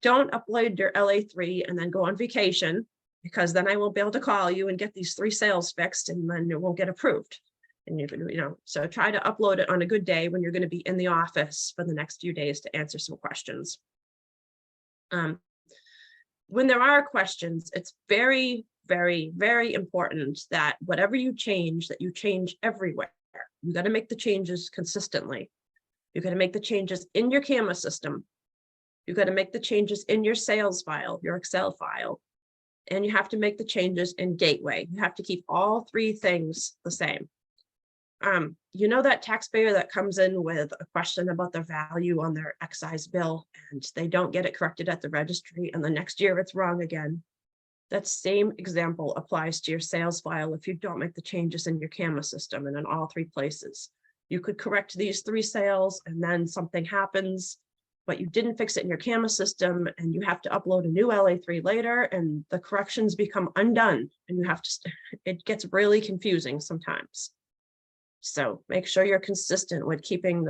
Don't upload your LA3 and then go on vacation, because then I won't be able to call you and get these 3 sales fixed, and then it won't get approved. And so try to upload it on a good day when you're going to be in the office for the next few days to answer some questions. When there are questions, it's very, very, very important that whatever you change, that you change everywhere. You got to make the changes consistently. You got to make the changes in your camera system. You got to make the changes in your sales file, your Excel file, and you have to make the changes in Gateway. You have to keep all 3 things the same. That taxpayer that comes in with a question about the value on their excise bill and they don't get it corrected at the registry and the next year it's wrong again. That same example applies to your sales file if you don't make the changes in your camera system and in all 3 places. You could correct these 3 sales and then something happens, but you didn't fix it in your camera system and you have to upload a new LA3 later and the corrections become undone and you have to, it gets really confusing sometimes. So make sure you're consistent with keeping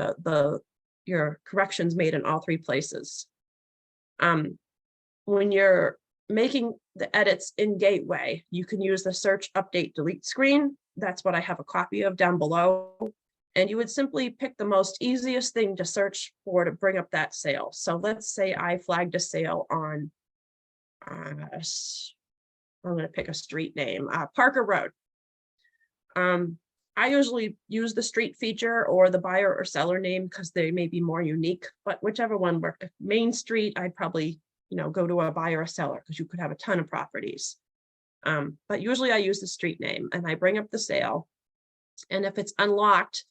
your corrections made in all 3 places. When you're making the edits in Gateway, you can use the search, update, delete screen. That's what I have a copy of down below. And you would simply pick the most easiest thing to search for to bring up that sale. So let's say I flagged a sale on, I'm going to pick a street name, Parker Road. I usually use the street feature or the buyer or seller name because they may be more unique, but whichever one worked. If Main Street, I'd probably, go to a buyer or seller because you could have a ton of properties. But usually I use the street name and I bring up the sale. And if it's unlocked,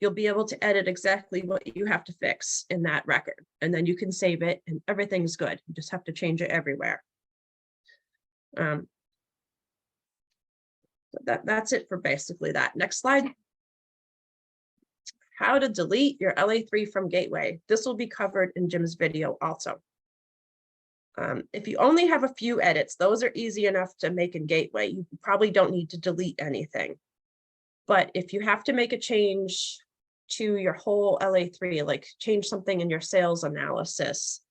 you'll be able to edit exactly what you have to fix in that record. And then you can save it and everything's good. You just have to change it everywhere. That's it for basically that. Next slide. How to delete your LA3 from Gateway. This will be covered in Jim's video also. If you only have a few edits, those are easy enough to make in Gateway. You probably don't need to delete anything. But if you have to make a change to your whole LA3, like change something in your sales analysis,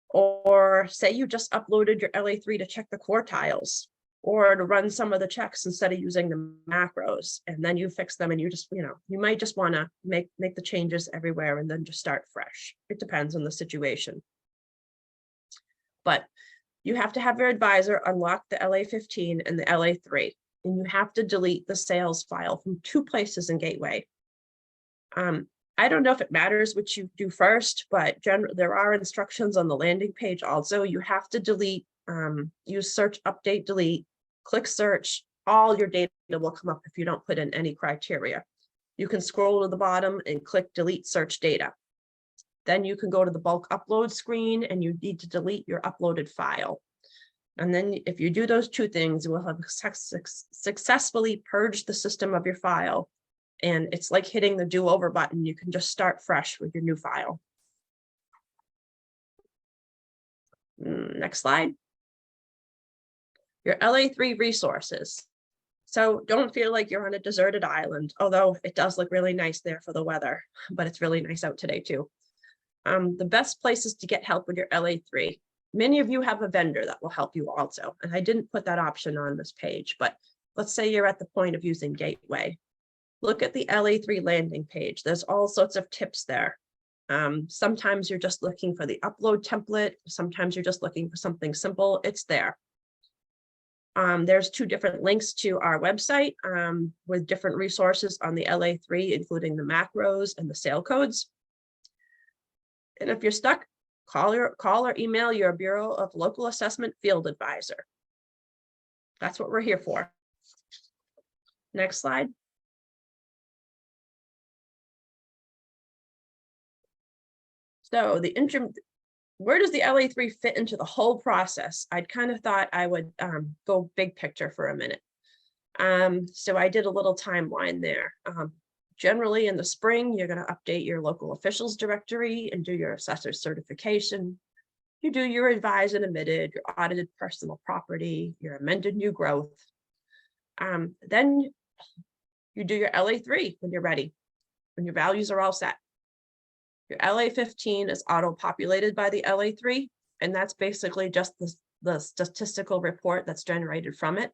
or say you just uploaded your LA3 to check the quartiles, or to run some of the checks instead of using the macros, and then you fix them and you just, you might just want to make the changes everywhere and then just start fresh. It depends on the situation. But you have to have your advisor unlock the LA15 and the LA3, and you have to delete the sales file from 2 places in Gateway. I don't know if it matters which you do first, but there are instructions on the landing page also. You have to delete, use search, update, delete, click search. All your data will come up if you don't put in any criteria. You can scroll to the bottom and click delete search data. Then you can go to the bulk upload screen and you need to delete your uploaded file. And then if you do those 2 things, you will have successfully purged the system of your file. And it's like hitting the do-over button. You can just start fresh with your new file. Next slide. Your LA3 resources. So don't feel like you're on a deserted island, although it does look really nice there for the weather, but it's really nice out today too. The best places to get help with your LA3. Many of you have a vendor that will help you also. And I didn't put that option on this page, but let's say you're at the point of using Gateway. Look at the LA3 landing page. There's all sorts of tips there. Sometimes you're just looking for the upload template. Sometimes you're just looking for something simple. It's there. There's 2 different links to our website with different resources on the LA3, including the macros and the sale codes. And if you're stuck, call or email your Bureau of Local Assessment Field Advisor. That's what we're here for. Next slide. So where does the LA3 fit into the whole process? I'd kind of thought I would go big picture for a minute. So I did a little timeline there. Generally in the spring, you're going to update your local officials directory and do your assessor certification. You do your advised and admitted, your audited personal property, your amended new growth. Then you do your LA3 when you're ready, when your values are all set. Your LA15 is auto-populated by the LA3, and that's basically just the statistical report that's generated from it.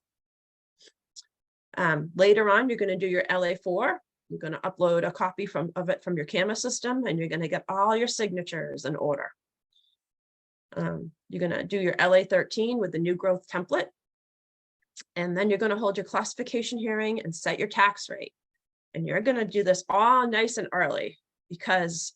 Later on, you're going to do your LA4. You're going to upload a copy of it from your camera system, and you're going to get all your signatures in order. You're going to do your LA13 with the new growth template. And then you're going to hold your classification hearing and set your tax rate. And you're going to do this all nice and early, because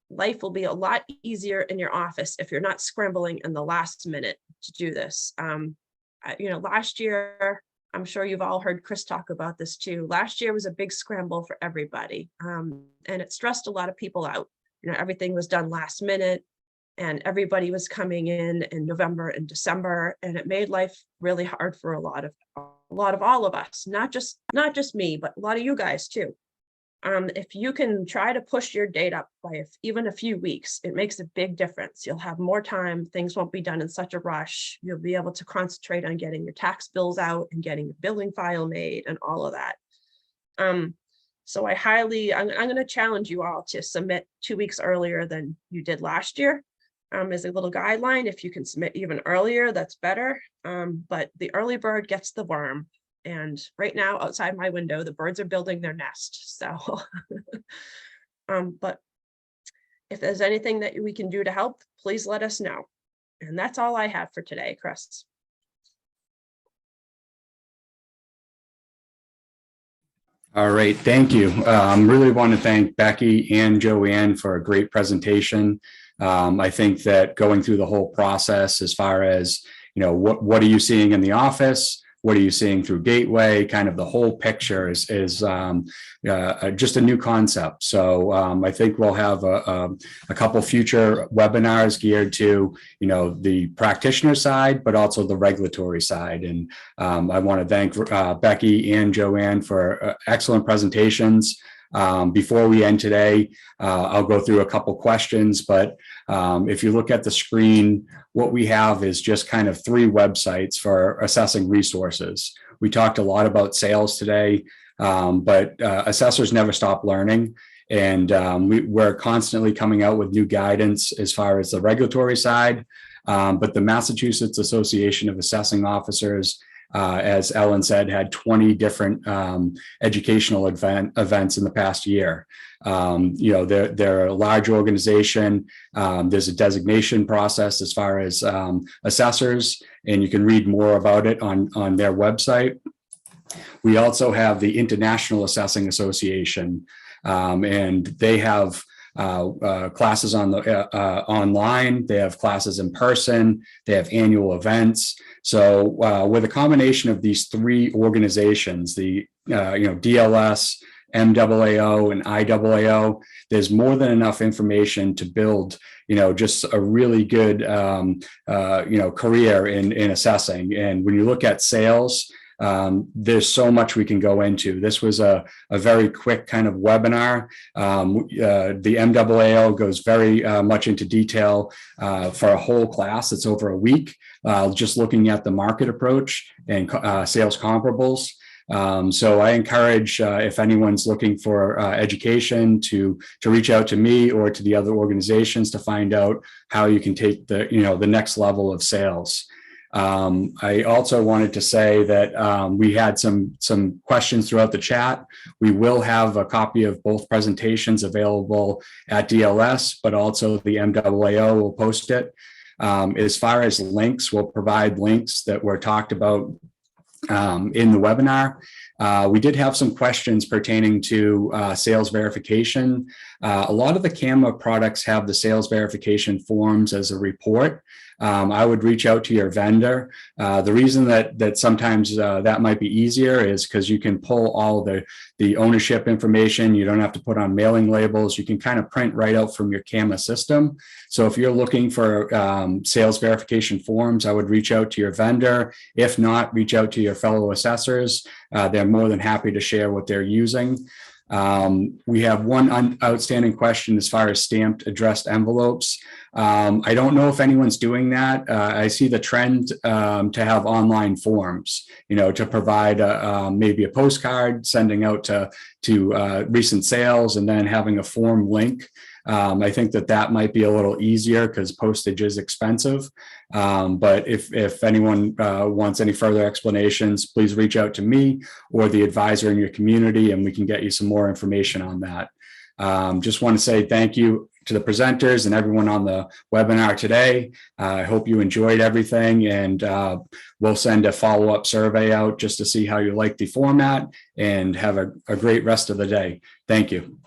life will be a lot easier in your office if you're not scrambling in the last minute to do this. Last year, I'm sure you've all heard Chris talk about this too. Last year was a big scramble for everybody, and it stressed a lot of people out. Everything was done last minute, and everybody was coming in November and December, and it made life really hard for a lot of all of us, not just me, but a lot of you guys too. If you can try to push your date up by even a few weeks, it makes a big difference. You'll have more time. Things won't be done in such a rush. You'll be able to concentrate on getting your tax bills out and getting your billing file made and all of that. So I'm going to challenge you all to submit 2 weeks earlier than you did last year. As a little guideline, if you can submit even earlier, that's better. But the early bird gets the worm. And right now, outside my window, the birds are building their nest. So, but if there's anything that we can do to help, please let us know. And that's all I have for today, Chris. All right, thank you. Really want to thank Becky and Joanne for a great presentation. I think that going through the whole process as far as, what are you seeing in the office? What are you seeing through Gateway? Kind of the whole picture is just a new concept. So I think we'll have a couple future webinars geared to, the practitioner side, but also the regulatory side. And I want to thank Becky and Joanne for excellent presentations. Before we end today, I'll go through a couple questions, but if you look at the screen, what we have is just kind of 3 websites for assessing resources. We talked a lot about sales today, but assessors never stop learning. And we're constantly coming out with new guidance as far as the regulatory side. But the Massachusetts Association of Assessing Officers, as Ellen said, had 20 different educational events in the past year. They're a large organization. There's a designation process as far as assessors, and you can read more about it on their website. We also have the International Assessing Association, and they have classes on the online. They have classes in person. They have annual events. So with a combination of these 3 organizations, the DLS, MAAO, and IAAO, there's more than enough information to build, just a really good, career in assessing. And when you look at sales, there's so much we can go into. This was a very quick kind of webinar. The MAAO goes very much into detail for a whole class. It's over a week, just looking at the market approach and sales comparables. So I encourage if anyone's looking for education to reach out to me or to the other organizations to find out how you can take the next level of sales. I also wanted to say that we had some questions throughout the chat. We will have a copy of both presentations available at DLS, but also the MAAO will post it. As far as links, we'll provide links that were talked about in the webinar. We did have some questions pertaining to sales verification. A lot of the CAMA products have the sales verification forms as a report. I would reach out to your vendor. The reason that sometimes that might be easier is because you can pull all the ownership information. You don't have to put on mailing labels. You can kind of print right out from your CAMA system. So if you're looking for sales verification forms, I would reach out to your vendor. If not, reach out to your fellow assessors. They're more than happy to share what they're using. We have one outstanding question as far as stamped addressed envelopes. I don't know if anyone's doing that. I see the trend to have online forms, to provide maybe a postcard, sending out to recent sales, and then having a form link. I think that might be a little easier because postage is expensive. But if anyone wants any further explanations, please reach out to me or the advisor in your community, and we can get you some more information on that. Just want to say thank you to the presenters and everyone on the webinar today. I hope you enjoyed everything, and we'll send a follow-up survey out just to see how you like the format, and have a great rest of the day. Thank you.